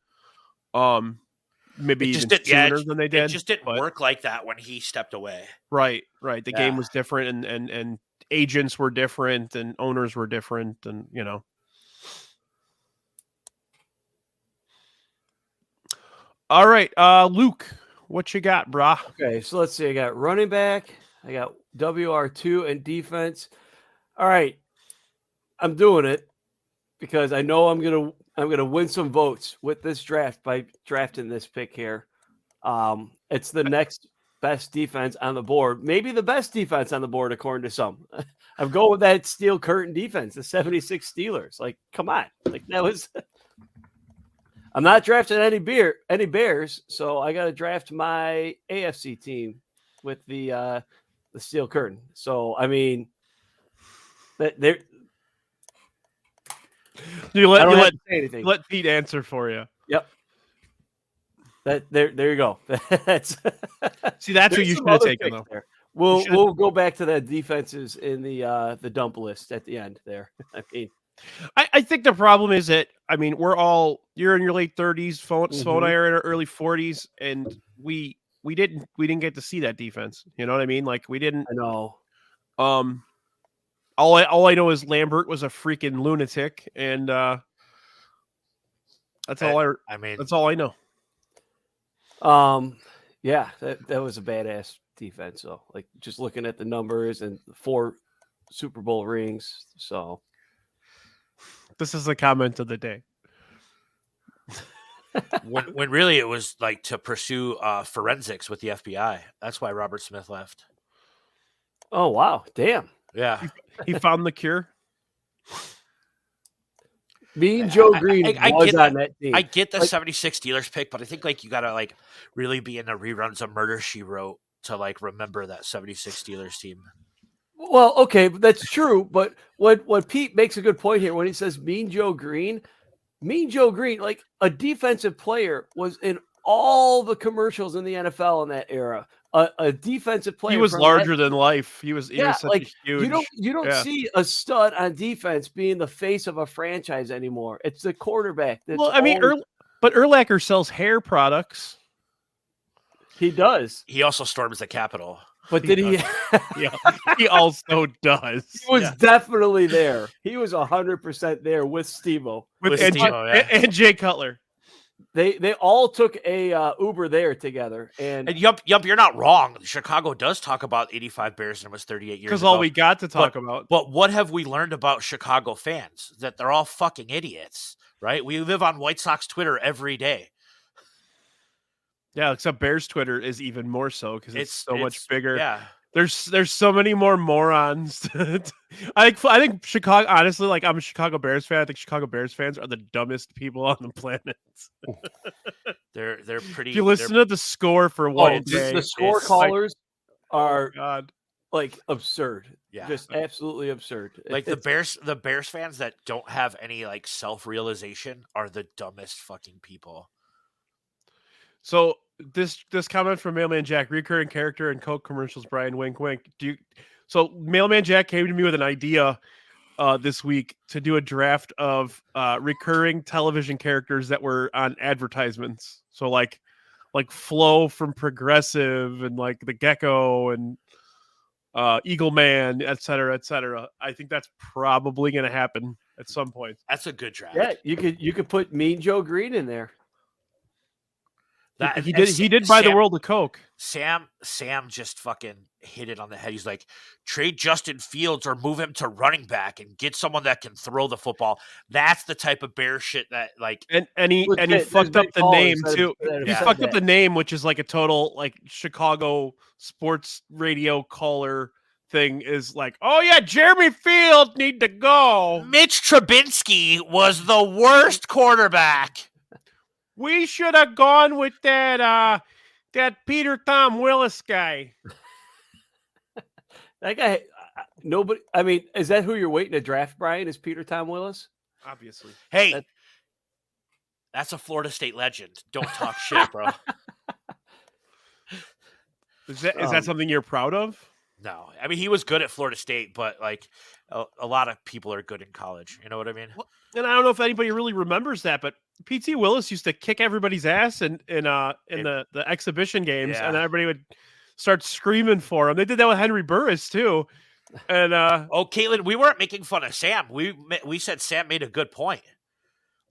Maybe even sooner than they did. It just didn't work like that when he stepped away. Right. The game was different, and agents were different, and owners were different, and All right, Luke, what you got, brah? Okay, so let's see. I got running back. I got WR2 and defense. All right, I'm doing it because I know I'm gonna win some votes with this draft by drafting this pick here. It's the next best defense on the board, maybe the best defense on the board according to some. I'm going with that steel curtain defense, the 76 Steelers. Like, come on, like that was. I'm not drafting any Bears, so I got to draft my AFC team with the steel curtain. So I mean, they're. You let Pete answer for you. Yep. There you go. That's what you should have taken though. There. We'll go back to that defenses in the dump list at the end there. I mean, I think the problem is that you're in your late 30s, phone and I are in our early 40s, and we didn't get to see that defense. You know what I mean? Like we didn't. I know. All I know is Lambert was a freaking lunatic, and that's all I know. Yeah, that was a badass defense. So, like, just looking at the numbers and the 4 Super Bowl rings. So, this is the comment of the day. when really it was like to pursue forensics with the FBI. That's why Robert Smith left. Oh wow! Damn. Yeah, he found the cure. Me and Joe Green was on that team. I get the 76 Steelers pick, but I think like you gotta really be in the reruns of Murder She Wrote to remember that 76 Steelers team. Well, okay, that's true. But what Pete makes a good point here when he says Mean Joe Green, like a defensive player was in all the commercials in the NFL in that era. A defensive player. He was larger than life. He was such a huge. You don't see a stud on defense being the face of a franchise anymore. It's the quarterback. But Urlacher sells hair products. He does. He also storms the Capitol. But did he? Yeah, he also does. He was definitely there. He was 100% there with Steve-O. And Jay Cutler. They all took a Uber there together. And Yump, you're not wrong. Chicago does talk about 85 Bears and it was 38 years ago. Because all we got to talk about. But what have we learned about Chicago fans? That they're all fucking idiots, right? We live on White Sox Twitter every day. Yeah, except Bears Twitter is even more so because it's so much bigger. Yeah. There's so many more morons. I think Chicago, honestly, like I'm a Chicago Bears fan. I think Chicago Bears fans are the dumbest people on the planet. They're pretty. If you listen to the score for one day, the score callers are God. Like absurd. Yeah, just absolutely absurd. Like the Bears fans that don't have any like self-realization are the dumbest fucking people. So this comment from Mailman Jack, recurring character in Coke commercials, Brian, wink wink. So Mailman Jack came to me with an idea this week to do a draft of recurring television characters that were on advertisements. So like Flo from Progressive and like the Gecko and Eagle Man, et cetera. I think that's probably going to happen at some point. That's a good draft. Yeah, you could put Mean Joe Green in there. He did buy the world of Coke. Sam just fucking hit it on the head. He's like, trade Justin Fields or move him to running back and get someone that can throw the football. That's the type of bear shit that like. And he fucked up the name too. He fucked up the name, which is like a total like Chicago sports radio caller thing. Is like, oh yeah, Jeremy Field need to go. Mitch Trubisky was the worst quarterback. We should have gone with that Peter Tom Willis guy. That guy, nobody. I mean, is that who you're waiting to draft, Brian? Is Peter Tom Willis? Obviously. Hey, that's a Florida State legend. Don't talk shit, bro. Is that something you're proud of? No, I mean he was good at Florida State, but like a lot of people are good in college. You know what I mean? Well, and I don't know if anybody really remembers that, but P.T. Willis used to kick everybody's ass in the exhibition games, and everybody would start screaming for him. They did that with Henry Burris too. And Caitlin, we weren't making fun of Sam. We said Sam made a good point.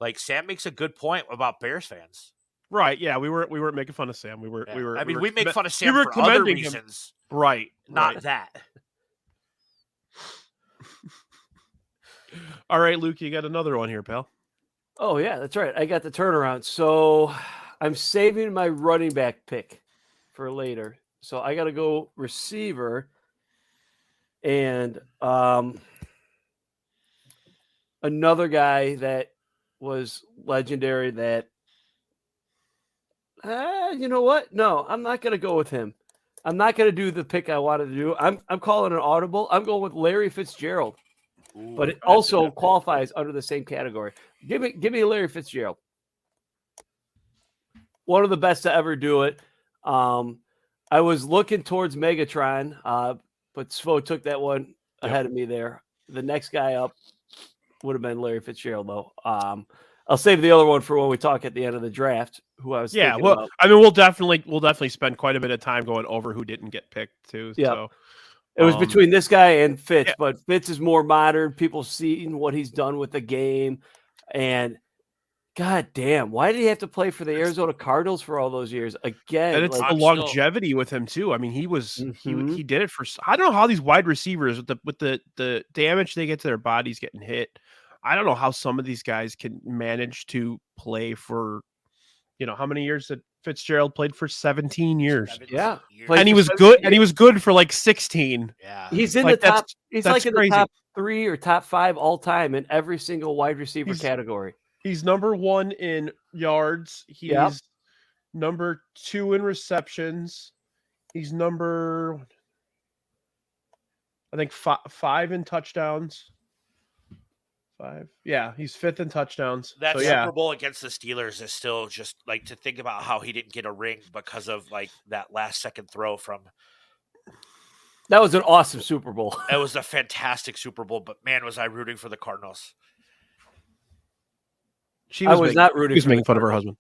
Like Sam makes a good point about Bears fans. Right? Yeah, we weren't making fun of Sam. We were. I mean, we make fun of Sam for other reasons. Right. Not that. All right, Luke, you got another one here, pal. Oh, yeah, that's right. I got the turnaround. So I'm saving my running back pick for later. So I got to go receiver. And another guy that was legendary that, you know what? No, I'm not going to go with him. I'm not going to do the pick I wanted to do. I'm calling an audible. I'm going with Larry Fitzgerald. Ooh, but it also qualifies under the same category. Give me Larry Fitzgerald. One of the best to ever do it. I was looking towards Megatron, but Svo took that one ahead of me there. The next guy up would have been Larry Fitzgerald, though. I'll save the other one for when we talk at the end of the draft. Who I was thinking about. I mean, we'll definitely spend quite a bit of time going over who didn't get picked too. Yeah. So. It was between this guy and Fitz, but Fitz is more modern. People seeing what he's done with the game. And God damn, why did he have to play for the Arizona Cardinals for all those years? Again, and it's the longevity with him too. I mean, he was he did it for. I don't know how these wide receivers with the damage they get to their bodies getting hit. I don't know how some of these guys can manage to play for, how many years did Fitzgerald played for? 17 years. 17 yeah. years. And he was good. And he was good for like 16. Yeah. He's in the top. He's like in the top 3 or top 5 all time in every single wide receiver category. He's number 1 in yards. He's number 2 in receptions. He's number, I think, 5 in touchdowns. 5. Yeah, he's 5th in touchdowns. That Super Bowl against the Steelers is still just like to think about how he didn't get a ring because of like that last second throw from. That was an awesome Super Bowl. It was a fantastic Super Bowl, but man, was I rooting for the Cardinals. I was not rooting. She was making fun of her husband.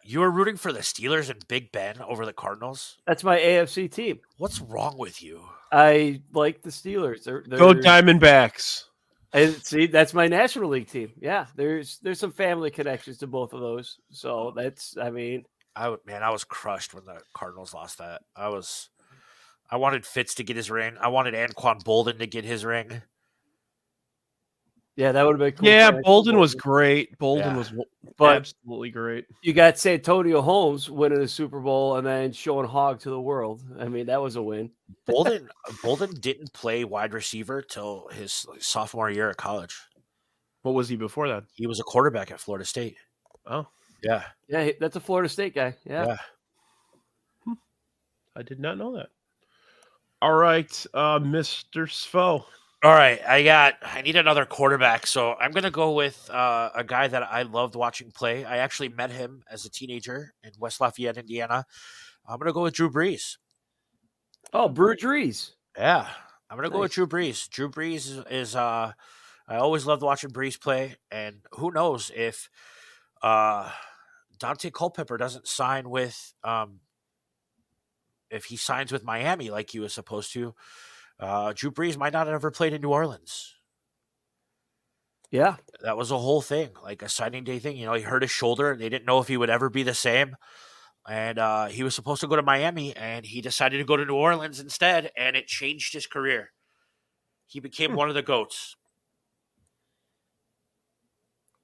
You were rooting for the Steelers and Big Ben over the Cardinals? That's my AFC team. What's wrong with you? I like the Steelers. They're Go Diamondbacks. And see, that's my National League team. Yeah, there's some family connections to both of those. So that's, I mean, I was crushed when the Cardinals lost that. I wanted Fitz to get his ring. I wanted Anquan Bolden to get his ring. Yeah, that would have been cool. Yeah, Bolden was great. Bolden was absolutely great. You got Santonio Holmes winning the Super Bowl and then showing hog to the world. I mean, that was a win. Bolden didn't play wide receiver till his sophomore year at college. What was he before that? He was a quarterback at Florida State. Oh, yeah. Yeah, that's a Florida State guy. Yeah. I did not know that. All right, Mr. Svo. All right, I need another quarterback, so I'm going to go with a guy that I loved watching play. I actually met him as a teenager in West Lafayette, Indiana. I'm going to go with Drew Brees. Oh, Brew Drees. Yeah, I'm going to go with Drew Brees. Drew Brees is I always loved watching Brees play, and who knows if Dante Culpepper doesn't sign with if he signs with Miami like he was supposed to. Drew Brees might not have ever played in New Orleans. Yeah. That was a whole thing, like a signing day thing. He hurt his shoulder. They didn't know if he would ever be the same. And he was supposed to go to Miami, and he decided to go to New Orleans instead, and it changed his career. He became one of the GOATs.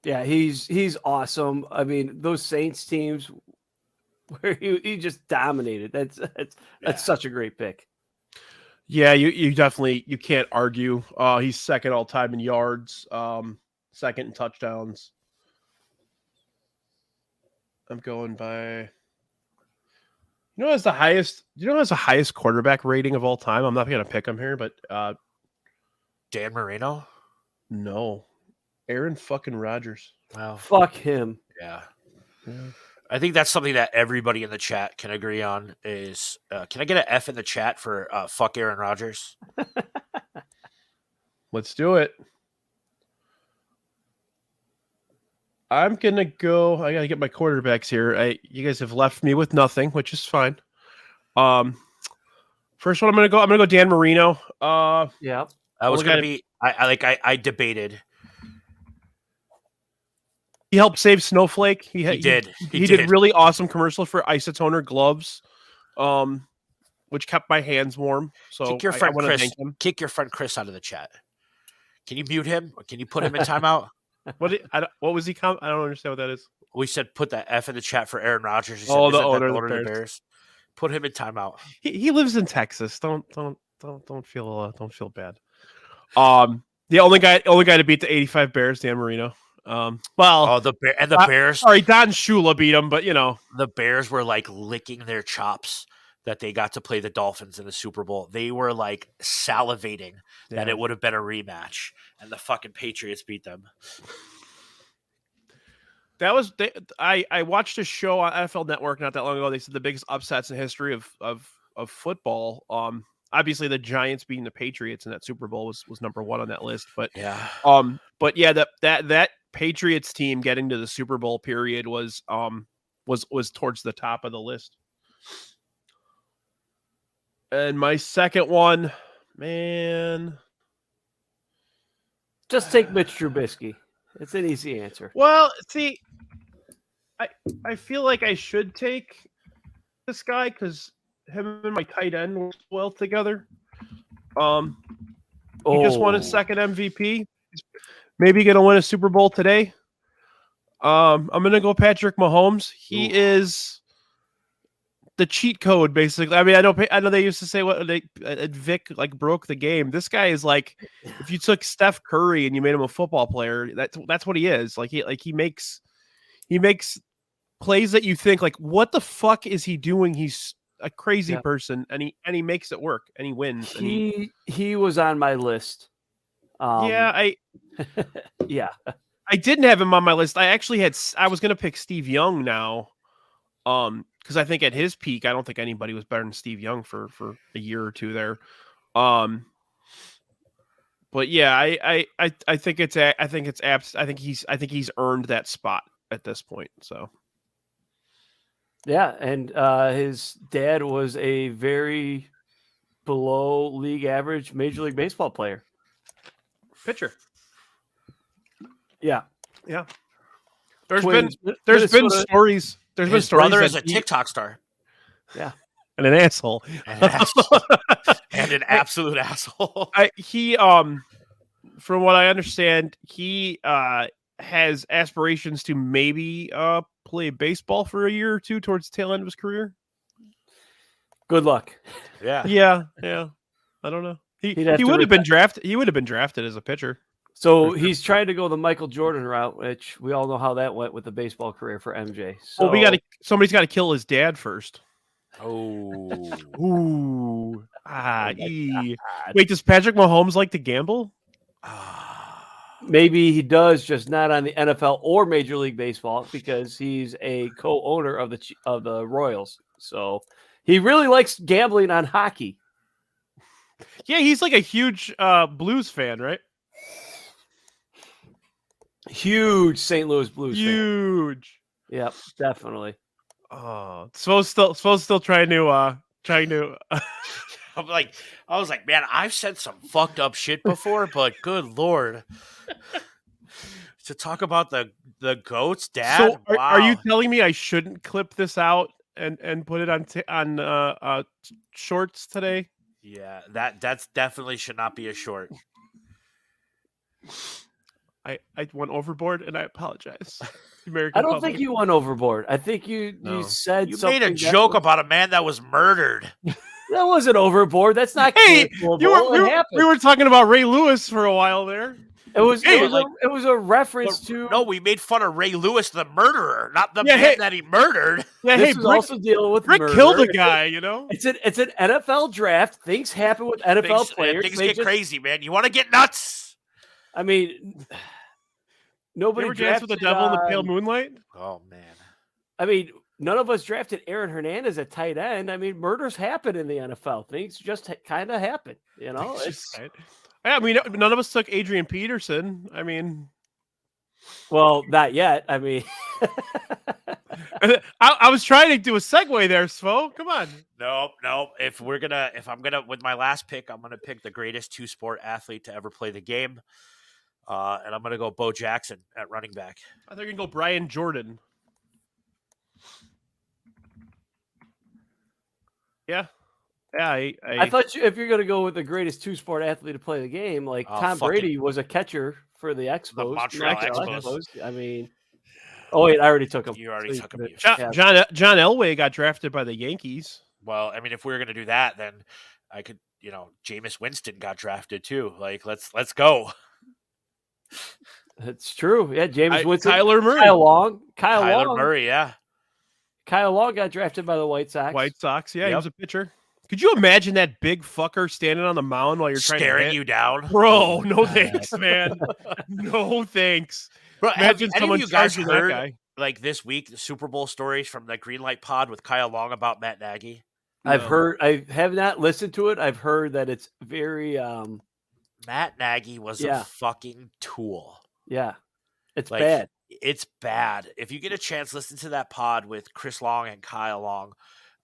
Yeah, he's awesome. I mean, those Saints teams where he just dominated. That's such a great pick. Yeah, you definitely you can't argue. He's second all time in yards, second in touchdowns. I'm going by. You know, has the highest. You know, has the highest quarterback rating of all time. I'm not going to pick him here, but Dan Marino. no, Aaron fucking Rodgers. Wow. Fuck him. Yeah. I think that's something that everybody in the chat can agree on. Is can I get an F in the chat for fuck Aaron Rodgers? Let's do it. I'm gonna go. I gotta get my quarterbacks here. You guys have left me with nothing, which is fine. First one, I'm gonna go Dan Marino. Yeah, I was gonna be. I debated. He helped save Snowflake. He did. He did really awesome commercial for isotoner gloves, which kept my hands warm. So kick your friend Chris. Kick your friend Chris out of the chat. Can you mute him? Or can you put him in timeout? What was he? I don't understand what that is. We said put that F in the chat for Aaron Rodgers. He said, the owner of the Bears. Put him in timeout. He lives in Texas. Don't feel bad. The only guy to beat the 85 Bears, Dan Marino. The Bears. Sorry, Don Shula beat him, but you know the Bears were like licking their chops that they got to play the Dolphins in the Super Bowl. They were like salivating that it would have been a rematch, and the fucking Patriots beat them. That was I watched a show on NFL Network not that long ago. They said the biggest upsets in history of football. Obviously the Giants beating the Patriots in that Super Bowl was number one on that list. But that Patriots team getting to the Super Bowl period was towards the top of the list. And my second one, man, just take Mitch Trubisky. It's an easy answer. Well, see, I feel like I should take this guy because him and my tight end work well together. He just won his second MVP. He's maybe gonna win a Super Bowl today. I'm gonna go Patrick Mahomes. He is the cheat code, basically. I mean, I know they used to say Vic like broke the game. This guy is like, if you took Steph Curry and you made him a football player, that's what he is. Like he makes plays that you think like, what the fuck is he doing? He's a crazy person, and he makes it work, and he wins. And he was on my list. I didn't have him on my list. I was going to pick Steve Young now. Because I think at his peak, I don't think anybody was better than Steve Young for a year or two there. But yeah, I think he's earned that spot at this point. So yeah, and his dad was a very below league average Major League Baseball player, pitcher. Yeah. There's been stories. There's been stories. Brother is a TikTok star. Yeah. And an asshole. And an absolute asshole. From what I understand, he has aspirations to maybe play baseball for a year or two towards the tail end of his career. Good luck. Yeah. I don't know. He would have been drafted. He would have been drafted as a pitcher. So he's trying to go the Michael Jordan route, which we all know how that went with the baseball career for MJ. So somebody's got to kill his dad first. Oh. Ooh. Wait, does Patrick Mahomes like to gamble? Maybe he does, just not on the NFL or Major League Baseball because he's a co-owner of the Royals. So he really likes gambling on hockey. Yeah, he's like a huge Blues fan, right? Huge St. Louis Blues fan. Yep, definitely. Oh, Svo's still trying to I was like, man, I've said some fucked up shit before, but good Lord. To talk about the goats, Dad. So are you telling me I shouldn't clip this out and put it on shorts today? Yeah, that's definitely should not be a short. I went overboard, and I apologize. I don't think you went overboard. I think you said something. You made a joke about a man that was murdered. That wasn't overboard. That's not. Hey, we were talking about Ray Lewis for a while there. It was Hey, it was a reference to No, we made fun of Ray Lewis, the murderer, not the Yeah, man hey. that he murdered. Yeah, this hey, is Brick, also dealing with Brick murder. killed a guy, you know? It's an NFL draft. Things happen with NFL players. Things They get just, crazy, man. You want to get nuts? I mean, You nobody ever dance with the drafted, devil in the pale moonlight? Oh man. I mean, none of us drafted Aaron Hernandez at tight end. I mean, murders happen in the NFL. Things just kind of happen, you know. It's Yeah, I mean, none of us took Adrian Peterson. I mean, well, not yet. I mean, I was trying to do a segue there, Svo. Come on. Nope. If I'm gonna with my last pick, I'm gonna pick the greatest two-sport athlete to ever play the game. And I'm gonna go Bo Jackson at running back. I think you can go Brian Jordan. Yeah. Yeah, I thought if you're going to go with the greatest two-sport athlete to play the game, like Tom Brady was a catcher for the Expos. The Montreal Expos. I mean, oh wait, I already took him. You already took him. John Elway got drafted by the Yankees. Well, I mean, if we were gonna do that, then I could, Jameis Winston got drafted too. Like, let's go. It's true. Yeah, James Winston, Kyler Murray, Kyle Murray, yeah. Kyle Long got drafted by the White Sox. Yeah, he was a pitcher. Could you imagine that big fucker standing on the mound while you're staring you down? Bro, no thanks, man. No thanks. Bro, imagine have any of you guys charging heard, that guy. like this week, the Super Bowl stories from the Greenlight Pod with Kyle Long about Matt Nagy? I've heard. I have not listened to it. I've heard that it's very. Matt Nagy was a fucking tool. Yeah, it's Like, bad. It's bad. If you get a chance, listen to that pod with Chris Long and Kyle Long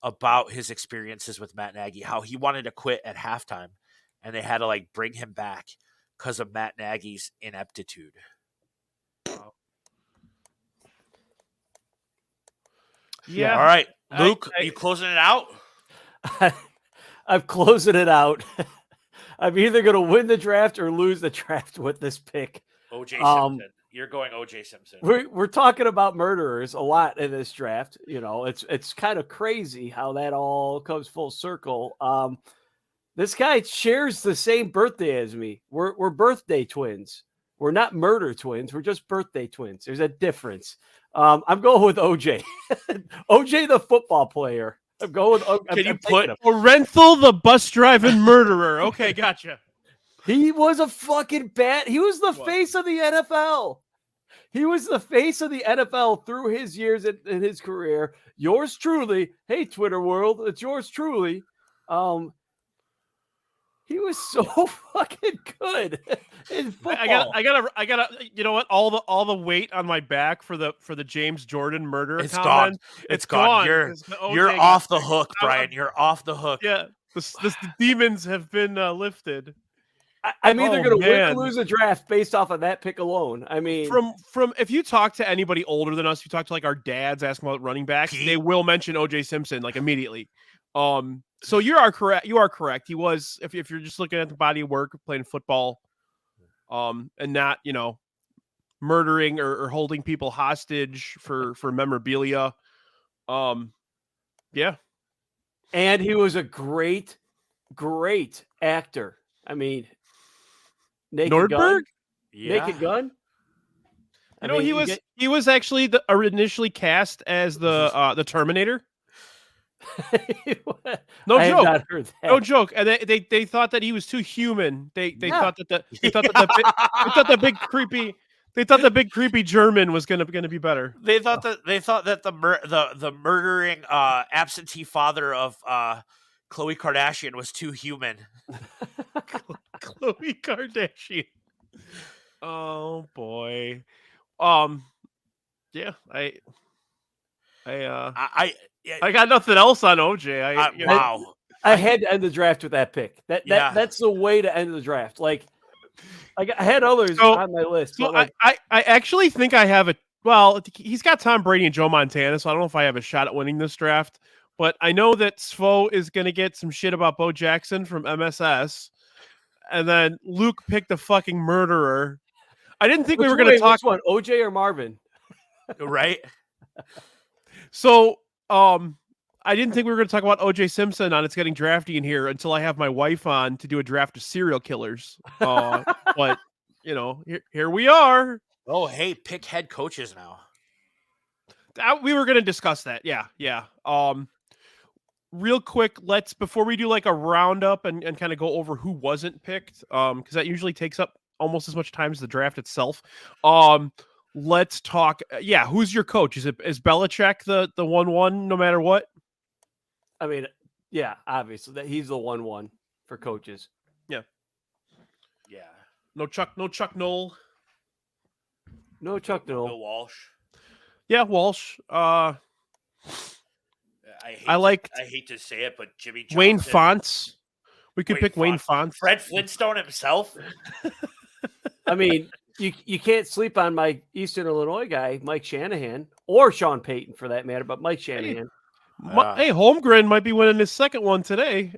about his experiences with Matt Nagy, how he wanted to quit at halftime, and they had to bring him back because of Matt Nagy's ineptitude. Yeah. All right, Luke, are you closing it out? I'm closing it out. I'm either going to win the draft or lose the draft with this pick. O.J. Simpson. You're going O.J. Simpson. We're talking about murderers a lot in this draft. It's kind of crazy how that all comes full circle. This guy shares the same birthday as me. We're birthday twins. We're not murder twins. We're just birthday twins. There's a difference. I'm going with OJ. OJ, the football player. I'm going with. Can you put Orenthal, the bus driving murderer? Okay, gotcha. He was a fucking bat. He was the face of the NFL. He was the face of the NFL through his years in his career. Yours truly. Hey, Twitter world, it's yours truly. He was so fucking good in football. I gotta. You know what? All the weight on my back for the James Jordan murder. It's comment, gone. It's gone. You're off the hook, Brian. You're off the hook. Yeah, the demons have been lifted. I'm either going to win or lose a draft based off of that pick alone. I mean, from if you talk to anybody older than us, you talk to our dads asking about running backs, they will mention O.J. Simpson immediately. So you are correct. You are correct. He was, if you're just looking at the body of work, playing football, and not murdering or holding people hostage for memorabilia. Yeah. And he was a great actor. I mean, Naked Nordberg? Gun? Yeah. Naked Gun? He was actually initially cast as the Terminator. No I joke. have not heard that. No joke. And they thought that he was too human. They thought that the big creepy German was gonna be better. They thought that the murdering absentee father of Khloe Kardashian was too human. Khloe Kardashian. Oh boy. Yeah, I got nothing else on OJ. Wow. I had to end the draft with that pick. That's the way to end the draft. I had others on my list. So I actually think I have he's got Tom Brady and Joe Montana, so I don't know if I have a shot at winning this draft. But I know that Svo is going to get some shit about Bo Jackson from MSS. And then Luke picked a fucking murderer. I didn't think we were going to talk. Which one, OJ or Marvin? Right. So, I didn't think we were going to talk about OJ Simpson on It's Getting Drafty in here until I have my wife on to do a draft of serial killers. But here we are. Oh, hey, pick head coaches now. We were going to discuss that. Yeah. Real quick, before we do like a roundup and kind of go over who wasn't picked, because that usually takes up almost as much time as the draft itself. Let's talk. Yeah, who's your coach? Is Belichick the 1-1 no matter what? I mean, yeah, obviously that he's the 1-1 for coaches. Yeah. No Chuck Noll. No Chuck Noll. Bill Walsh. Yeah, Walsh. I hate to say it, but Jimmy Johnson. Wayne Fonts. We could pick Wayne Fonts. Fred Flintstone himself. I mean, you can't sleep on my Eastern Illinois guy, Mike Shanahan, or Sean Payton for that matter, but Mike Shanahan. Hey, Holmgren might be winning his second one today.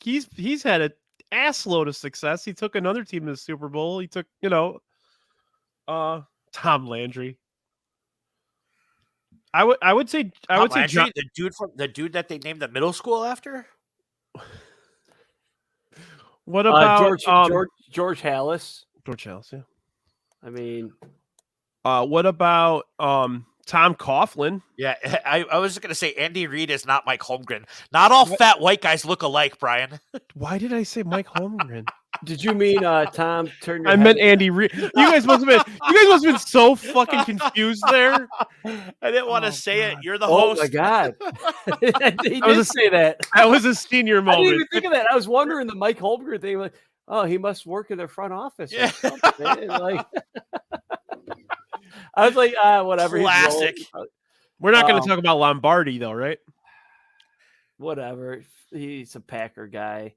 He's had an ass load of success. He took another team to the Super Bowl. He took, Tom Landry. I would say Landry, the dude that they named the middle school after. What about George Hallis? George Hallis, yeah. I mean, what about Tom Coughlin? Yeah, I was going to say Andy Reid is not Mike Holmgren. Not all fat white guys look alike, Brian. Why did I say Mike Holmgren? Did you mean Tom Turner? I meant Andy Reid. You guys must have been so fucking confused there. I didn't want to say it. You're the host. Oh my god! He did say that. That was a senior moment. I didn't even think of that. I was wondering the Mike Holmgren thing. Like, oh, he must work in their front office. Yeah. Like, I was like, whatever. Classic. We're not going to talk about Lombardi though, right? Whatever. He's a Packer guy.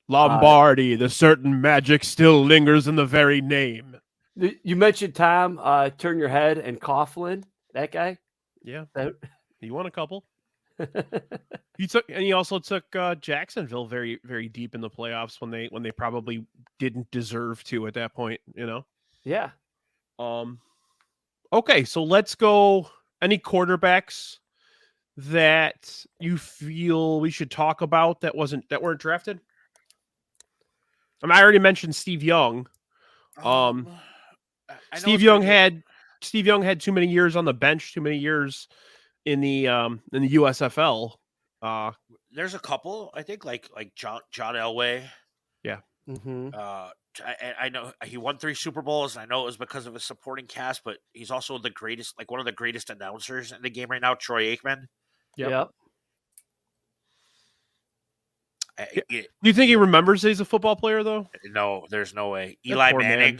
Lombardi, the certain magic still lingers in the very name. You mentioned Tom, Turn Your Head, and Coughlin. That guy. Yeah, he won a couple. He also took Jacksonville very, very deep in the playoffs when they probably didn't deserve to at that point. Yeah. Okay, so let's go. Any quarterbacks that you feel we should talk about that weren't drafted? I already mentioned Steve Young. Steve Young had too many years on the bench, too many years in the USFL. There's a couple, I think, like John Elway. Yeah. Mm-hmm. I know he won 3 Super Bowls. And I know it was because of his supporting cast, but he's also one of the greatest announcers in the game right now. Troy Aikman. Yep. Do you think he remembers he's a football player though? No, there's no way. Eli Manning.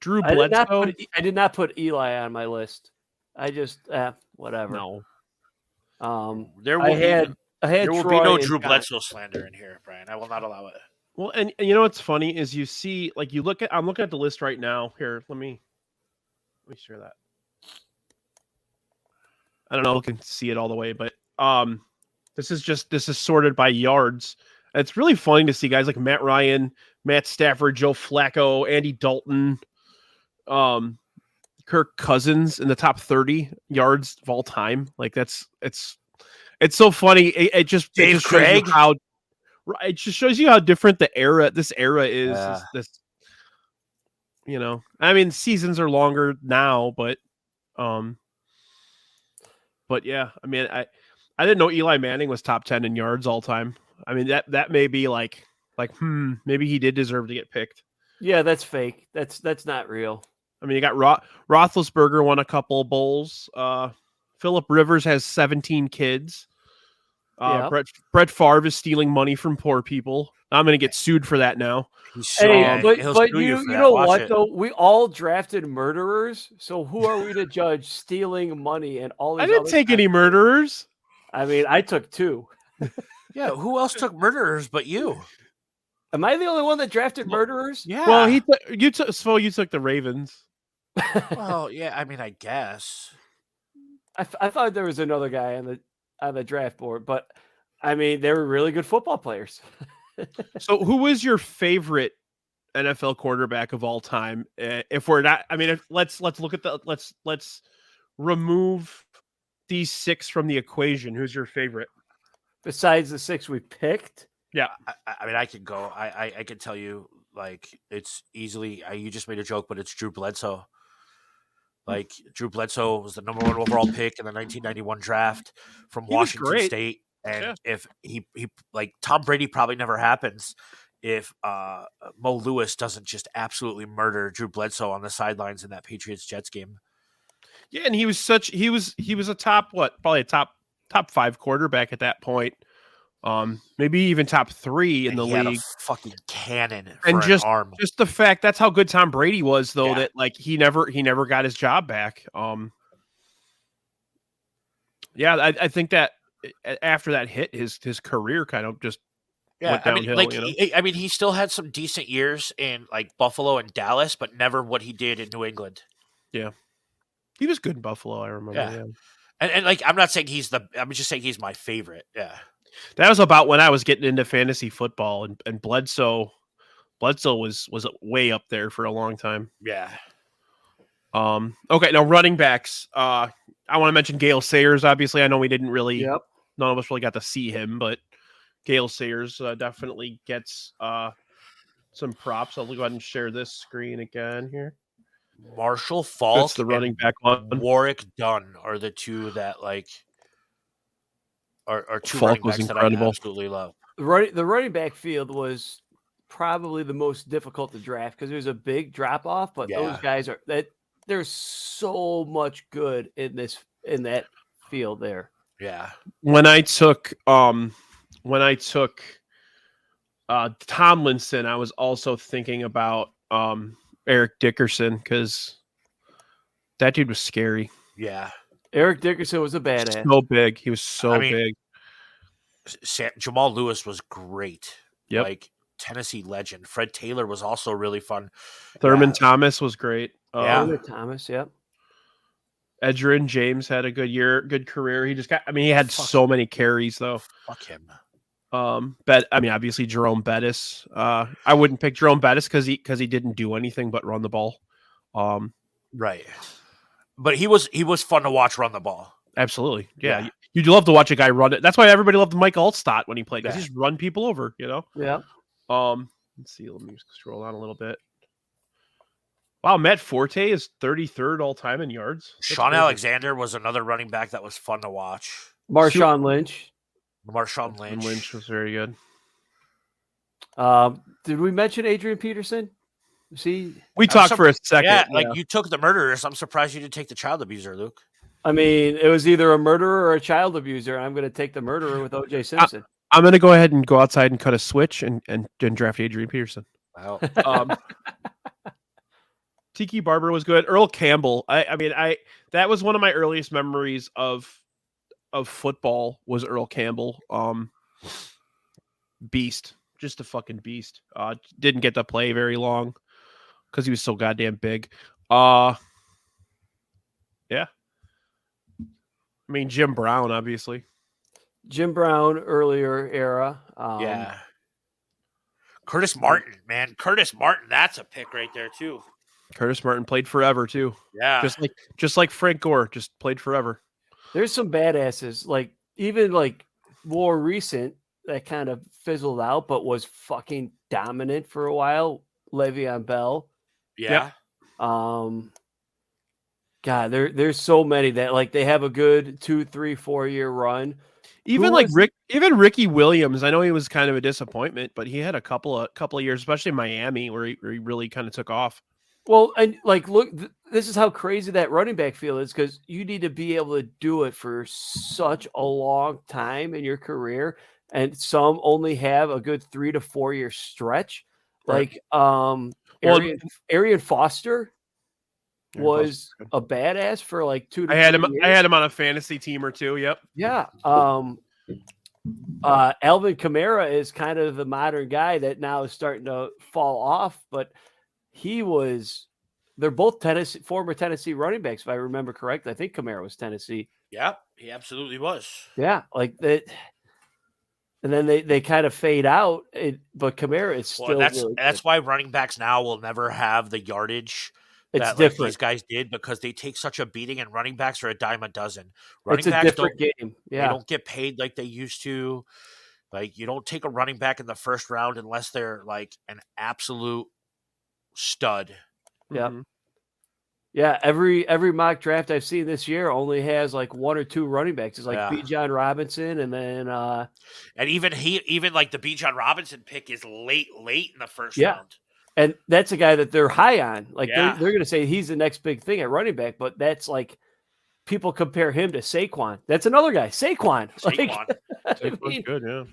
Drew Bledsoe. I did not put Eli on my list. I just whatever. No. There will be no Drew Bledsoe slander in here, Brian. I will not allow it. Well, and you know what's funny is you see, like I'm looking at the list right now. Here, let me share that. I don't know if you can see it all the way, but this is sorted by yards. And it's really funny to see guys like Matt Ryan, Matt Stafford, Joe Flacco, Andy Dalton, Kirk Cousins in the top 30 yards of all time. Like it's so funny. It just shows you how different this era is. Yeah. I mean, seasons are longer now, but yeah, I mean, I didn't know Eli Manning was top 10 in yards all time. I mean, that may be like maybe he did deserve to get picked. Yeah, that's fake. That's not real. I mean, you got Roethlisberger won a couple of bowls. Phillip Rivers has 17 kids. Brett Favre is stealing money from poor people. I'm going to get sued for that now. But you know what though? We all drafted murderers. So who are we to judge stealing money and all? I didn't take any murderers. I mean, I took 2. Yeah, who else took murderers but you? Am I the only one that drafted murderers? Yeah. Well, you took the Ravens. Well, yeah. I mean, I guess. I thought there was another guy on the draft board, but I mean, they were really good football players. So, who was your favorite NFL quarterback of all time? If we're not, I mean, let's look at let's remove these 6 from the equation. Who's your favorite Besides the 6 we picked? Yeah, I mean, I could go. I can tell you Like it's easily. You just made a joke, but it's Drew Bledsoe. Like Drew Bledsoe was the number 1 overall pick in the 1991 draft from He was Washington great. State, and Yeah. if he like Tom Brady probably never happens if Mo Lewis doesn't just absolutely murder Drew Bledsoe on the sidelines in that Patriots Jets game. Yeah, and he was a top probably a top 5 quarterback at that point. Maybe even top 3 in And the he had league. a fucking cannon for And an arm. just the fact that's how good Tom Brady was, though, Yeah. that like he never got his job back. Yeah, I think that after that hit, his career kind of just went downhill. He still had some decent years in like Buffalo and Dallas, but never what he did in New England. Yeah, he was good in Buffalo. I remember. Yeah. Yeah. And like I'm not saying I'm just saying he's my favorite. Yeah. That was about when I was getting into fantasy football, and Bledsoe was way up there for a long time. Yeah. Okay, now running backs. I want to mention Gale Sayers. Obviously, I know we didn't really. Yep. None of us really got to see him, but Gale Sayers definitely gets some props. I'll go ahead and share this screen again here. Marshall Faulk, That's the running back one. Warwick Dunn are the two that like are two Faulk running was backs that incredible. I absolutely love. The running back field was probably the most difficult to draft because there's a big drop off, but those Yeah. guys there's so much good in that field there. Yeah. When I took Tomlinson, I was also thinking about Eric Dickerson because that dude was scary. Yeah. Eric Dickerson was a badass. So big. He was so big. Jamal Lewis was great. Yep. Like Tennessee legend. Fred Taylor was also really fun. Thurman Thomas was great. Yeah. Thurman Thomas, yep. Edgerrin James had a good career. He just he had so many carries though. Fuck him. Obviously Jerome Bettis. I wouldn't pick Jerome Bettis because he didn't do anything but run the ball. Right. But he was fun to watch run the ball. Absolutely. Yeah. Yeah. You'd love to watch a guy run it. That's why everybody loved Mike Alstott when he played, because Yeah. he just run people over, you know? Yeah. Let's see. Let me scroll down a little bit. Wow, Matt Forte is 33rd all time in yards. That's Sean crazy. Alexander was another running back that was fun to watch. Marshawn Lynch. Marshawn Lynch. Lynch was very good. Did we mention Adrian Peterson? See, We talked for a second. Yeah, like you took the murderers. I'm surprised you didn't take the child abuser, Luke. I mean, it was either a murderer or a child abuser. I'm going to take the murderer with O.J. Simpson. I'm going to go ahead and go outside and cut a switch and draft Adrian Peterson. Wow. Tiki Barber was good. Earl Campbell. That was one of my earliest memories of football was Earl Campbell. Beast. Just a fucking beast. Didn't get to play very long because he was so goddamn big. Yeah. I mean, Jim Brown, obviously. Jim Brown, earlier era. Yeah. Curtis Martin, man. Curtis Martin, that's a pick right there, too. Curtis Martin played forever, too. Yeah. Just like Frank Gore, just played forever. There's some badasses, like even like more recent that kind of fizzled out, but was fucking dominant for a while. Le'Veon Bell. Yeah. God, there's so many that like they have a good 2, 3, 4 year run. Even Ricky Williams, I know he was kind of a disappointment, but he had a couple of years, especially in Miami, where he really kind of took off. Well, and like, look, this is how crazy that running back field is, because you need to be able to do it for such a long time in your career, and some only have a good 3 to 4 year stretch. Right. Like, Arian Foster was a badass for like 2 to 3 years. I had him on a fantasy team or two. Yep. Yeah. Alvin Kamara is kind of the modern guy that now is starting to fall off, but they're both former Tennessee running backs, if I remember correctly. I think Kamara was Tennessee. Yeah, he absolutely was. Yeah, like that. And then they kind of fade out, but Kamara is still. That's why running backs now will never have the yardage that these guys did, because they take such a beating, and running backs are a dime a dozen. Running backs different game. Yeah, they don't get paid like they used to. Like, you don't take a running back in the first round unless they're like an absolute stud. Yeah. Mhm. Yeah, every mock draft I've seen this year only has like 1 or 2 running backs. It's like Yeah. Bijan Robinson, and then And even like the Bijan Robinson pick is late in the first Yeah. round. and that's a guy that they're high on. Like Yeah. they're going to say he's the next big thing at running back, but that's like people compare him to Saquon. That's another guy, Saquon. Like, Saquon. I Saquon's mean, good, yeah.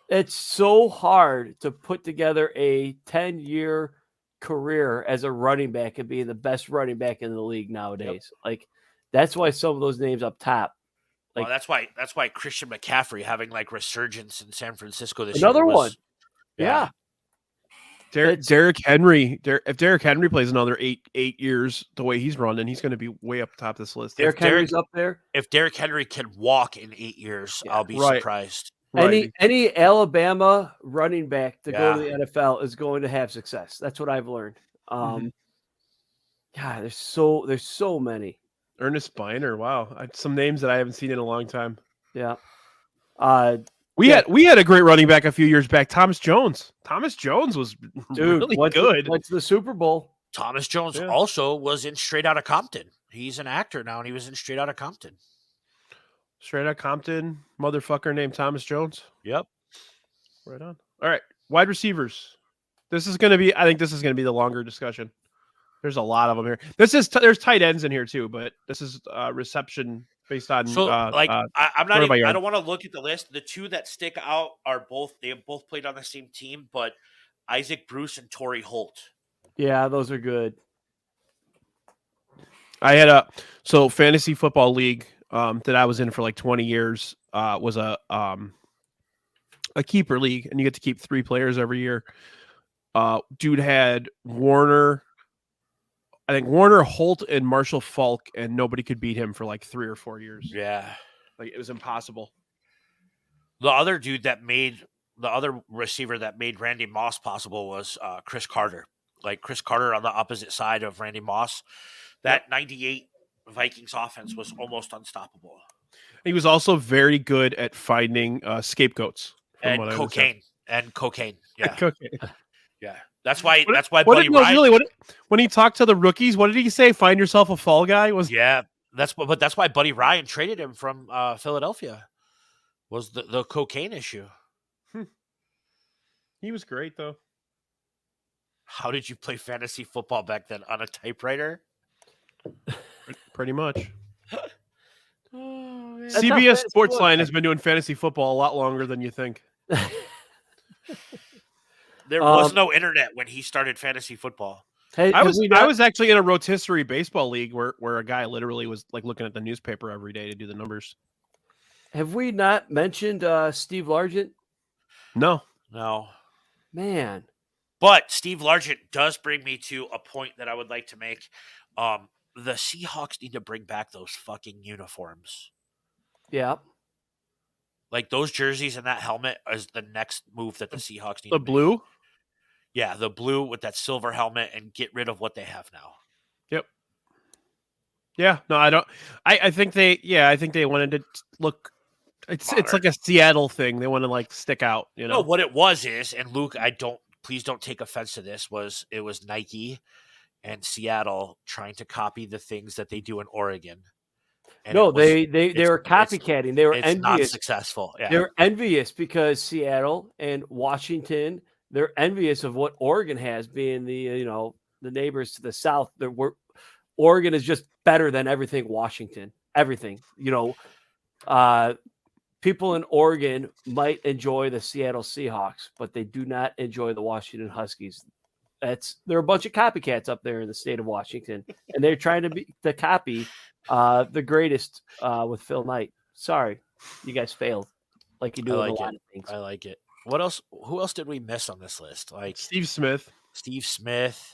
it's so hard to put together a 10-year career as a running back and being the best running back in the league nowadays. Like, that's why some of those names up top. Well, Like, that's why Christian McCaffrey having like resurgence in San Francisco this another year was, one. Yeah. Derrick Henry. If Derrick Henry plays another eight years the way he's running, he's going to be way up top of this list. Derrick Henry's up there. If Derrick Henry can walk in 8 years, Yeah. I'll be Right. surprised. Right. Any Alabama running back to go to Yeah. the NFL is going to have success. That's what I've learned. Mhm. God, there's so many. Ernest Biner. Wow, some names that I haven't seen in a long time. Yeah. We had a great running back a few years back, Thomas Jones. Thomas Jones was Dude, really went good. went to the Super Bowl. Thomas Jones Yeah. also was in Straight Outta Compton. He's an actor now, and he was in Straight Outta Compton. Straight out Compton, motherfucker named Thomas Jones. Yep. Right on. All right, wide receivers. I think this is gonna be the longer discussion. There's a lot of them here. There's tight ends in here too, but this is reception based on. So I'm not. quarter by Even, I yard. don't want to look at the list. The two that stick out are they have both played on the same team, but Isaac Bruce and Torrey Holt. Yeah, those are good. I had fantasy football league that I was in for like 20 years was a keeper league, and you get to keep 3 players every year. Dude had Warner, Holt, and Marshall Falk, and nobody could beat him for like 3 or 4 years. Yeah. Like, it was impossible. The other receiver that made Randy Moss possible was Chris Carter. Like Chris Carter on the opposite side of Randy Moss. That 98 Vikings offense was almost unstoppable. He was also very good at finding scapegoats And cocaine. Yeah. Cocaine. Yeah. That's why What Buddy Ryan. When he talked to the rookies, what did he say? Find yourself a fall guy? Yeah. That's why Buddy Ryan traded him from Philadelphia. Was the cocaine issue. He was great though. How did you play fantasy football back then? On a typewriter? Pretty much. That's CBS how fantasy Sportsline was. has been doing fantasy football a lot longer than you think. There was no internet when he started fantasy football. Hey, I was actually in a rotisserie baseball league where a guy literally was like looking at the newspaper every day to do the numbers. Have we not mentioned Steve Largent? No. Man. But Steve Largent does bring me to a point that I would like to make. The Seahawks need to bring back those fucking uniforms. Yeah. Like those jerseys and that helmet is the next move that the Seahawks need The to make. blue? Yeah, the blue with that silver helmet and get rid of what they have now. Yep. Yeah, no, I don't. I think they wanted to look. It's like a Seattle thing. They want to like stick out, you know. No, what it was is, and Luke, please don't take offense to this. It was Nike and Seattle trying to copy the things that they do in Oregon. And No, they it's- were copycatting. They were It's not envious. successful. Yeah. They're envious because Seattle and Washington, they're envious of what Oregon has, being the neighbors to the south. Oregon is just better than everything Washington. Everything. People in Oregon might enjoy the Seattle Seahawks, but they do not enjoy the Washington Huskies. There are a bunch of copycats up there in the state of Washington, and they're trying to copy the greatest with Phil Knight. Sorry, you guys failed, like you do in a lot of things. I like it. What else? Who else did we miss on this list? Like Steve Smith,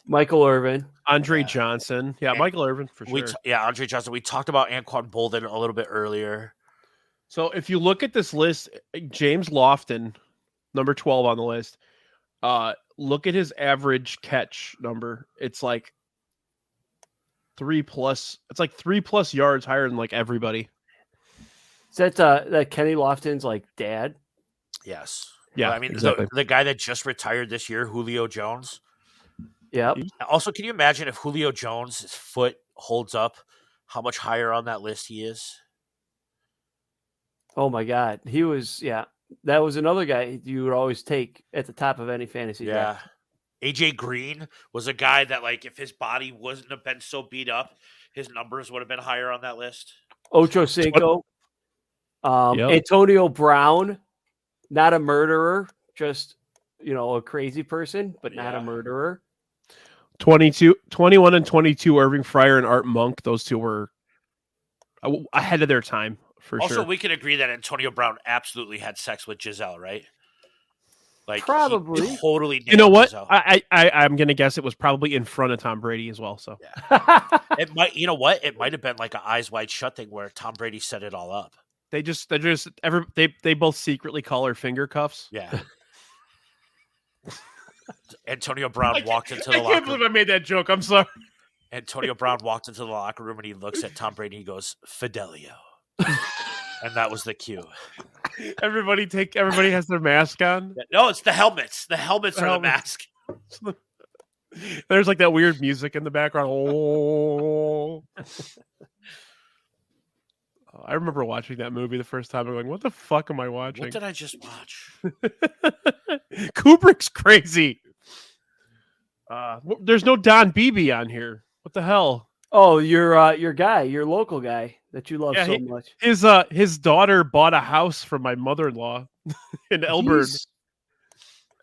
Michael Irvin, Andre Johnson. Yeah, And Michael Irvin for sure. Andre Johnson. We talked about Anquan Bolden a little bit earlier. So if you look at this list, James Lofton, number 12 on the list, look at his average catch number. It's like 3+. It's like 3+ yards higher than like everybody. Is that Kenny Lofton's like dad? Yes. Yeah, Well, I mean, exactly. the guy that just retired this year, Julio Jones. Yep. Also, can you imagine if Julio Jones' foot holds up, how much higher on that list he is? Oh my God, he was. Yeah, that was another guy you would always take at the top of any fantasy Yeah. draft. AJ Green was a guy that, like, if his body wasn't have been so beat up, his numbers would have been higher on that list. Ocho Cinco, Yep. Antonio Brown, not a murderer, just a crazy person, but not a Yeah. murderer. 21 and 22, Irving Fryer and Art Monk. Those two were ahead of their time for Also, sure. we can agree that Antonio Brown absolutely had sex with Giselle, right? Like, Probably. he totally nailed You know what? Giselle. I'm gonna guess it was probably in front of Tom Brady as well. So It might, you know what? It might have been like an Eyes Wide Shut thing where Tom Brady set it all up. they both secretly call her finger cuffs. Yeah. Antonio Brown walked into I the can't locker believe room. I made that joke. I'm sorry. Antonio Brown walked into the locker room and he looks at Tom Brady and he goes, Fidelio. And that was the cue. Everybody has their mask on. No, it's the helmets. The helmets are the Helmets. mask. There's like that weird music in the background. Oh. I remember watching that movie the first time and going, what the fuck am I watching? What did I just watch? Kubrick's crazy. There's no Don Beebe on here. What the hell? Oh, your guy, your local guy that you love so much. His daughter bought a house from my mother-in-law in Elburn.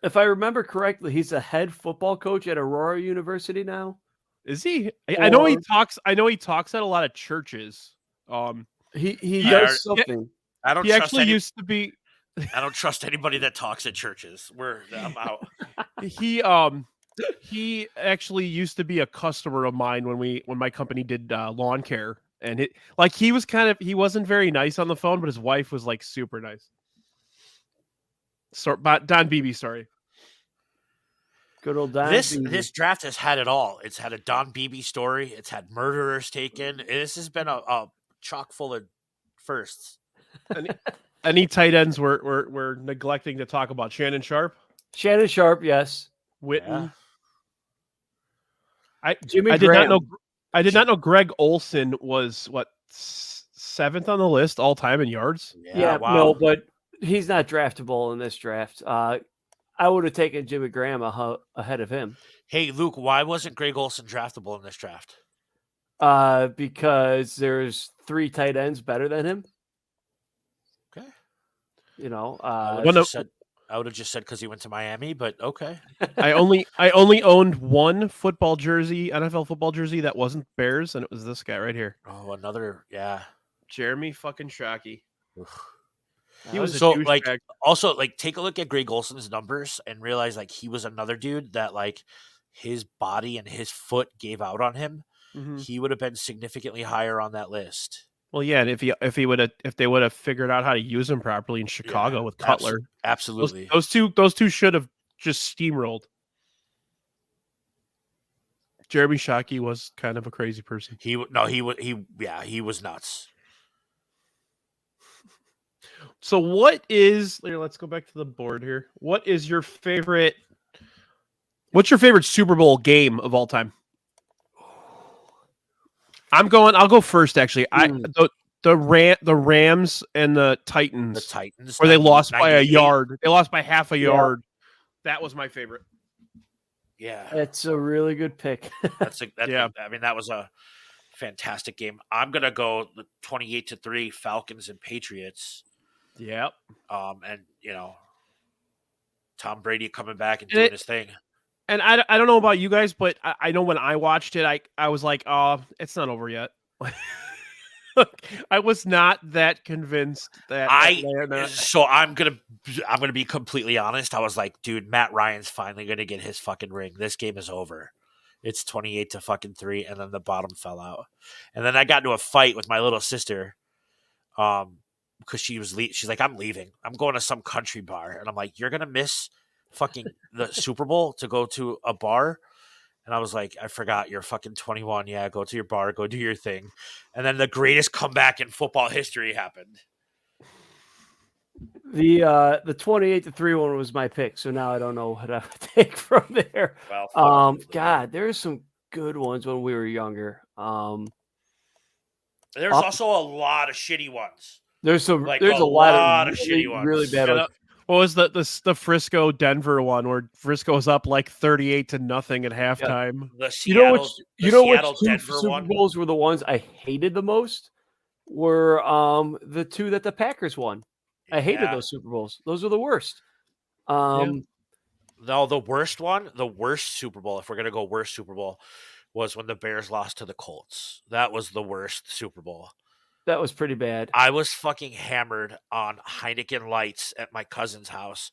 If I remember correctly, he's a head football coach at Aurora University now. Is he? I know he talks. I know he talks at a lot of churches. He does something. I don't He trust actually used to be. I don't trust anybody that talks at churches. I'm out. He actually used to be a customer of mine when my company did lawn care, and he wasn't very nice on the phone, but his wife was like super nice. Don Beebe, sorry. Good old Don. This draft has had it all. It's had a Don Beebe story. It's had murderers taken. This has been a chock full of firsts. Any tight ends we're neglecting to talk about? Shannon Sharp, yes. Witten. Yeah. I did not know Greg Olson was seventh on the list all time in yards. Yeah, wow. No, but he's not draftable in this draft. I would have taken Jimmy Graham ahead of him. Hey, Luke, why wasn't Greg Olson draftable in this draft? Because there's 3 tight ends better than him. Okay. I would have just said because he went to Miami, but okay. I only owned one NFL football jersey that wasn't Bears, and it was this guy right here. Oh, another, yeah. Jeremy fucking Shockey. He was so a like douchebag. Also like take a look at Greg Olson's numbers and realize like he was another dude that like his body and his foot gave out on him. Mm-hmm. He would have been significantly higher on that list. Well, yeah, and if they would have figured out how to use him properly in Chicago with Cutler, absolutely, those two should have just steamrolled. Jeremy Shockey was kind of a crazy person. He was nuts. So let's go back to the board here. What's your favorite Super Bowl game of all time? I'll go first actually. The Rams and the Titans. Where they lost by a yard. They lost by half a yard. That was my favorite. Yeah. That's a really good pick. I mean, that was a fantastic game. I'm going to go the 28-3 Falcons and Patriots. Yep. And Tom Brady coming back and doing his thing. And I don't know about you guys, but I know when I watched it, I was like, oh, it's not over yet. I was not that convinced that So I'm gonna be completely honest. I was like, dude, Matt Ryan's finally gonna get his fucking ring. This game is over. It's 28-3, and then the bottom fell out. And then I got into a fight with my little sister, because she's like, I'm leaving. I'm going to some country bar, and I'm like, you're gonna miss fucking the Super Bowl to go to a bar. And I was like, I forgot you're fucking 21. Yeah, go to your bar, go do your thing. And then the greatest comeback in football history happened. The 28-3 one was my pick, so now I don't know what I would take from there. Well, God, there's some good ones when we were younger. there's also a lot of shitty ones. There's a a lot of shitty ones. really bad Yeah, ones. what was the Frisco Denver one where Frisco's up like 38-0 at halftime? The Seattle, Seattle, which two Denver Super one. Bowls were the ones I hated the most? Were the two that the Packers won. I hated those Super Bowls. Those were the worst. No, the worst one, the worst Super Bowl, if we're gonna go worst Super Bowl, was when the Bears lost to the Colts. That was the worst Super Bowl. That was pretty bad. I was fucking hammered on Heineken Lights at my cousin's house.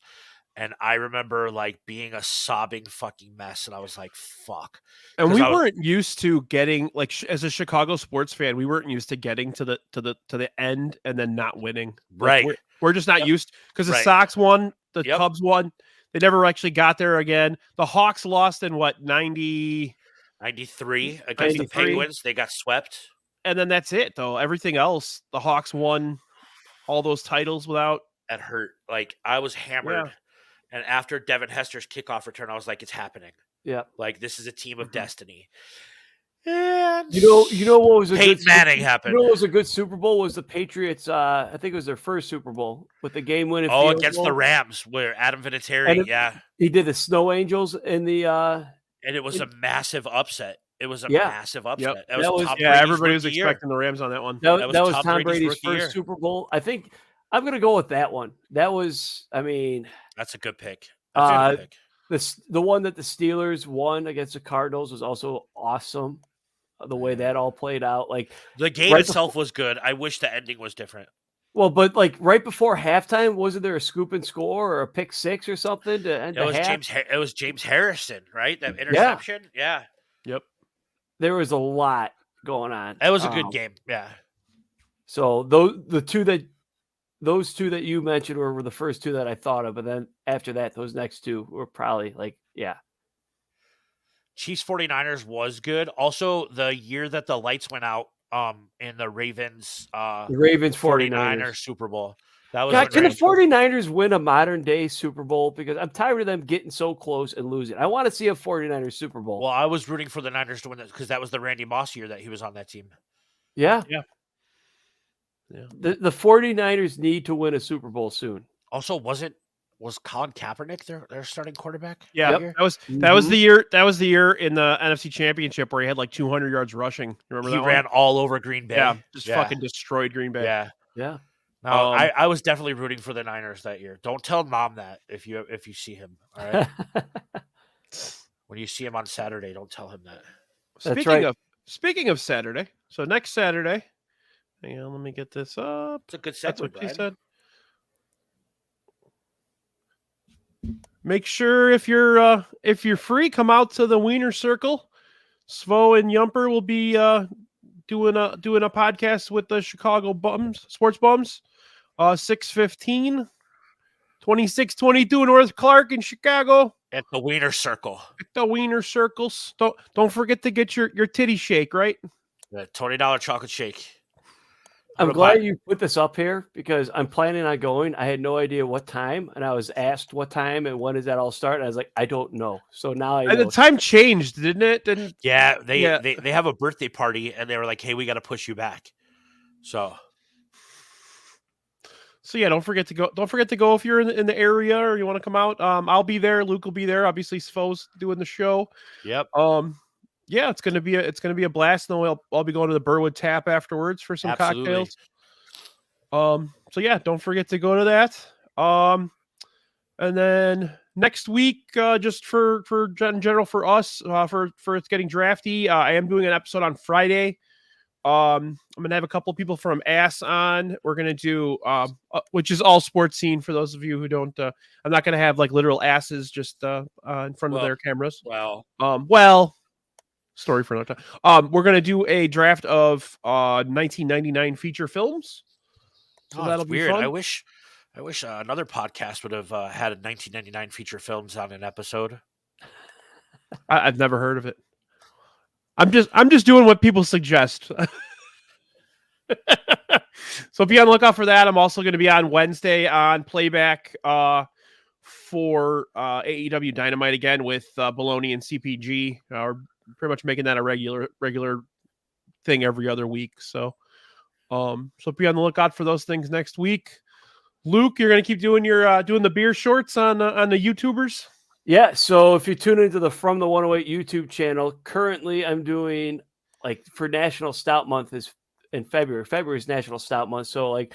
And I remember like being a sobbing fucking mess. And I was like, fuck. And we weren't used to getting like as a Chicago sports fan, we weren't used to getting to the end and then not winning. Like, Right. We're just not used because the Right. Sox won, the Cubs won. They never actually got there again. The Hawks lost in what, 93 against the Penguins. They got swept. And then that's it, though. Everything else, the Hawks won all those titles without. That hurt. Like, I was hammered. Yeah. And after Devin Hester's kickoff return, I was like, it's happening. Yeah. Like, this is a team of destiny. And You know what was a Peyton good Manning happened. You know what was a good Super Bowl was the Patriots. I think it was their first Super Bowl with the game winning. Against the Rams, where Adam Vinatieri, he did the Snow Angels in the. And it was a massive upset. It was a massive upset. Yep. That was Tom everybody was rookie expecting year. the Rams on that one. That was Tom Brady's rookie first year. Super Bowl. I think I'm going to go with that one. That was, I mean, That's a good pick. That's a good pick. the one that the Steelers won against the Cardinals was also awesome. The way that all played out, like the game itself was good. I wish the ending was different. Well, but like right before halftime, wasn't there a scoop and score or a pick six or something to end the half? It was James Harrison, right? That interception. Yeah. Yep. There was a lot going on. That was a good game. Yeah. So those two that you mentioned were the first two that I thought of, but then after that, those next two were probably like, yeah. Chiefs 49ers was good. Also, the year that the lights went out in the Ravens 49ers Super Bowl. That was God, can the 49ers win a modern day Super Bowl? Because I'm tired of them getting so close and losing. I want to see a 49ers Super Bowl. Well, I was rooting for the Niners to win that because that was the Randy Moss year that he was on that team. Yeah. Yeah. The 49ers need to win a Super Bowl soon. Also, was Colin Kaepernick their starting quarterback? Yeah, that was the year. That was the year in the NFC Championship where he had like 200 yards rushing. Remember that? He ran all over Green Bay. Yeah, fucking destroyed Green Bay. Yeah. No, I was definitely rooting for the Niners that year. Don't tell Mom that if you see him. All right. When you see him on Saturday, don't tell him that. Speaking of Saturday, so next Saturday. Hang on, let me get this up. It's a good segue. That's what she said. Make sure if you're free, come out to the Wiener Circle. Svo and Yumper will be doing a podcast with the Chicago Sports Bums. 6:15, 2622 North Clark in Chicago. At the Wiener Circle. At the Wiener Circles. Don't forget to get your titty shake, right? The $20 chocolate shake. I'm glad you put this up here because I'm planning on going. I had no idea what time, and I was asked what time and when does that all start. And I was like, I don't know. So now I know. And the time changed, didn't it? They have a birthday party, and they were like, "Hey, we got to push you back." So yeah, don't forget to go. Don't forget to go if you're in the area or you want to come out. I'll be there. Luke will be there. Obviously, Svo's doing the show. Yep. Yeah, it's gonna be a blast. And then I'll be going to the Burwood Tap afterwards for some cocktails. So yeah, don't forget to go to that. And then next week, just for in general for us, for it's getting drafty. I am doing an episode on Friday. I'm gonna have a couple people from Ass on. We're gonna do which is all sports scene for those of you who don't. I'm not gonna have like literal asses just in front of their cameras. Well. Story for another time. We're gonna do a draft of 1999 feature films. So that'll be weird. fun. I wish another podcast would have had a 1999 feature films on an episode. I've never heard of it. I'm just doing what people suggest. So be on the lookout for that. I'm also going to be on Wednesday on playback for AEW Dynamite again with Baloney and CPG. We're pretty much making that a regular thing every other week. So be on the lookout for those things next week. Luke, you're going to keep doing your doing the beer shorts on the YouTubers. Yeah. So if you tune into the From the 108 YouTube channel, currently I'm doing for National Stout Month is in February. February is National Stout Month. So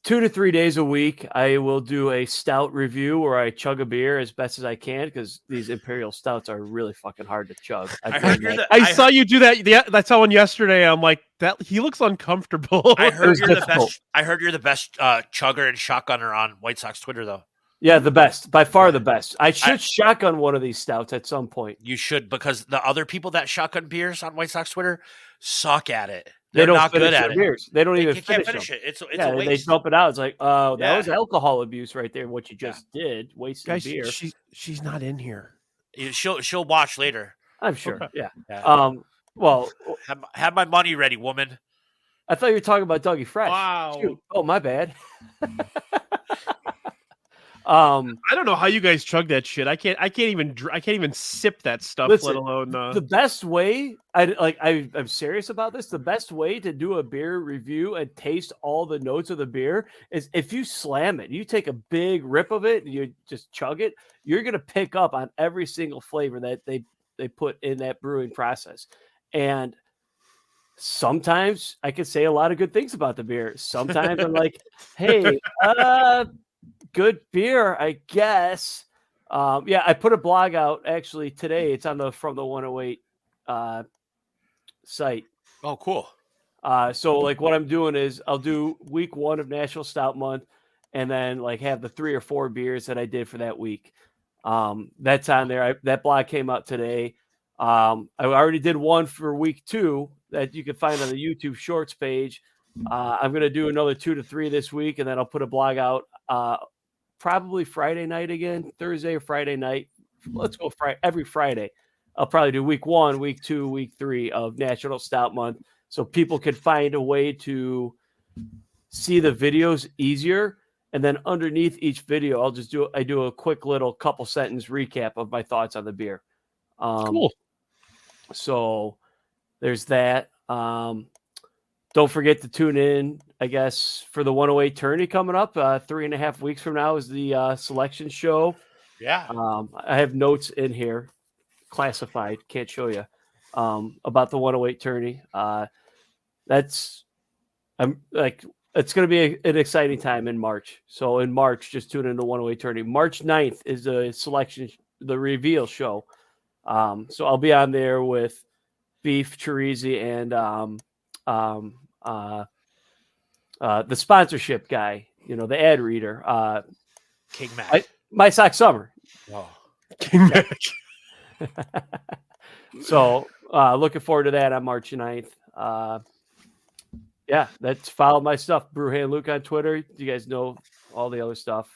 2 to 3 days a week, I will do a stout review where I chug a beer as best as I can because these imperial stouts are really fucking hard to chug. I saw you do that. Yeah, I saw one yesterday. I'm like, that he looks uncomfortable. I heard you're the best. I heard you're the best chugger and shotgunner on White Sox Twitter, though. Yeah, the best. By far the best. I should shotgun one of these stouts at some point. You should, because the other people that shotgun beers on White Sox Twitter suck at it. They're not good at it. Beers. They don't even finish it. It's a waste. They dump it out. It's like, oh, that was alcohol abuse right there. What you just did, wasting beer. She's not in here. She'll watch later. I'm sure. Okay. Yeah. Well, have my money ready, woman. I thought you were talking about Dougie Fresh. Wow. Shoot. Oh, my bad. I don't know how you guys chug that shit. I can't even sip that stuff. Listen, let alone the best way. I'm serious about this. The best way to do a beer review and taste all the notes of the beer is if you slam it. You take a big rip of it and you just chug it. You're gonna pick up on every single flavor that they put in that brewing process. And sometimes I can say a lot of good things about the beer. Sometimes I'm like, hey, good beer, I guess. I put a blog out actually today. It's on the From the 108 site. Oh, cool. So what I'm doing is I'll do week 1 of National Stout Month and then have the 3 or 4 beers that I did for that week. That's on there. That blog came out today. I already did one for week 2 that you can find on the YouTube Shorts page. I'm going to do another 2 to 3 this week, and then I'll put a blog out probably Friday night again, Thursday or Friday night. Let's go every Friday. I'll probably do week 1, week 2, week 3 of National Stout Month, so people can find a way to see the videos easier. And then underneath each video, I do a quick little couple sentence recap of my thoughts on the beer. Cool. So there's that. Don't forget to tune in, I guess, for the 108 tourney coming up. 3.5 weeks from now is the selection show. Yeah. I have notes in here, classified, can't show you, about the 108 tourney. It's going to be an exciting time in March. So in March, just tune in to 108 tourney. March 9th is the selection, the reveal show. So I'll be on there with Beef, Chirizi, and the sponsorship guy, the ad reader, King Mac. My Sock Summer. Oh. King Mac. So looking forward to that on March 9th. That's follow my stuff. Brewhand Luke on Twitter. You guys know all the other stuff.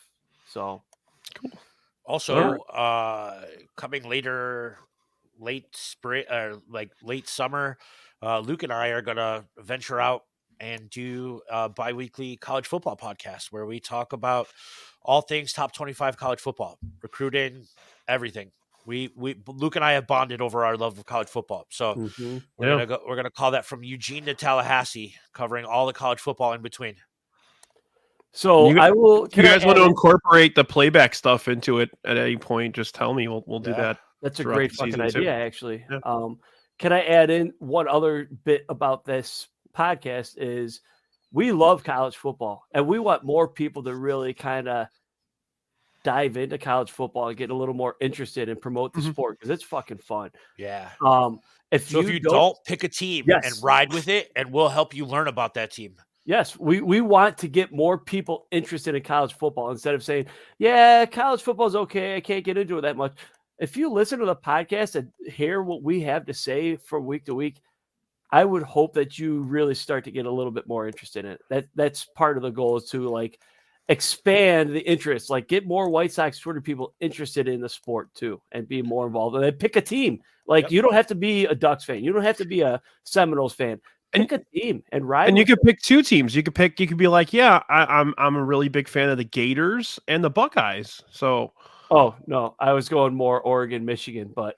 So cool. Also, coming late spring, late summer, Luke and I are gonna venture out and do a bi-weekly college football podcast where we talk about all things top 25 college football, recruiting, everything. We Luke and I have bonded over our love of college football. So we're gonna call that From Eugene to Tallahassee, covering all the college football in between. So I will. If you guys want to incorporate the playback stuff into it at any point, just tell me. We'll do that. That's a great fucking idea, too. actually. Yeah. Can I add in one other bit about this podcast? Is we love college football, and we want more people to really kind of dive into college football and get a little more interested and promote the sport because it's fucking fun. Yeah. If you don't pick a team and ride with it, and we'll help you learn about that team. Yes, we want to get more people interested in college football instead of saying, yeah, college football is okay, I can't get into it that much. If you listen to the podcast and hear what we have to say from week to week, I would hope that you really start to get a little bit more interested in it. That's part of the goal, is to expand the interest, get more White Sox Twitter people interested in the sport too, and be more involved. And then pick a team. You don't have to be a Ducks fan. You don't have to be a Seminoles fan. Pick a team and ride. And you with could pick two teams. You could be like, yeah, I'm a really big fan of the Gators and the Buckeyes. So Oh no, I was going more Oregon, Michigan, but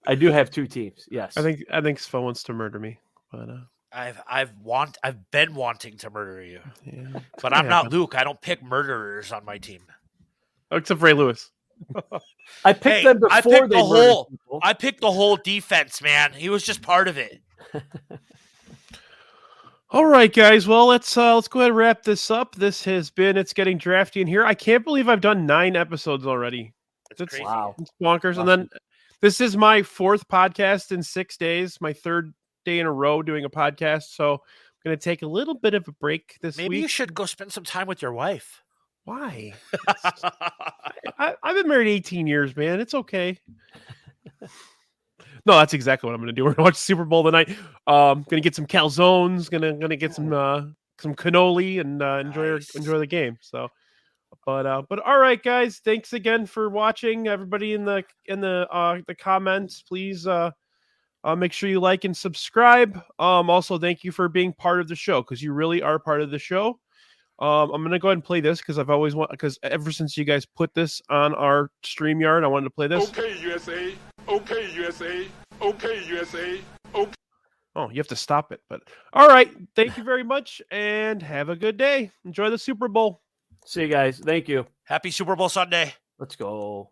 I do have two teams. Yes, I think Svo wants to murder me, but I've been wanting to murder you, yeah, but I'm not Luke. I don't pick murderers on my team. except for Ray Lewis. I picked them before I picked they the murdered whole. people. I picked the whole defense, man. He was just part of it. All right, guys. Well, let's go ahead and wrap this up. This has been It's Getting Drafty in here. I can't believe I've done 9 episodes already. It's crazy. Wow. It's bonkers. And then this is my 4th podcast in 6 days, my 3rd day in a row doing a podcast. So I'm going to take a little bit of a break this Maybe week. you should go spend some time with your wife. Why? I've been married 18 years, man. It's okay. No, that's exactly what I'm going to do. We're going to watch the Super Bowl tonight. Going to get some calzones. Going to get some cannoli and enjoy the game. So, but all right, guys. Thanks again for watching. Everybody in the comments, please make sure you like and subscribe. Also, thank you for being part of the show because you really are part of the show. I'm gonna go ahead and play this because I've always because ever since you guys put this on our StreamYard, I wanted to play this. Okay, USA. Okay, USA. Okay, USA. Okay. Oh, you have to stop it. But all right, thank you very much and have a good day. Enjoy the Super Bowl. See you guys. Thank you. Happy Super Bowl Sunday. Let's go.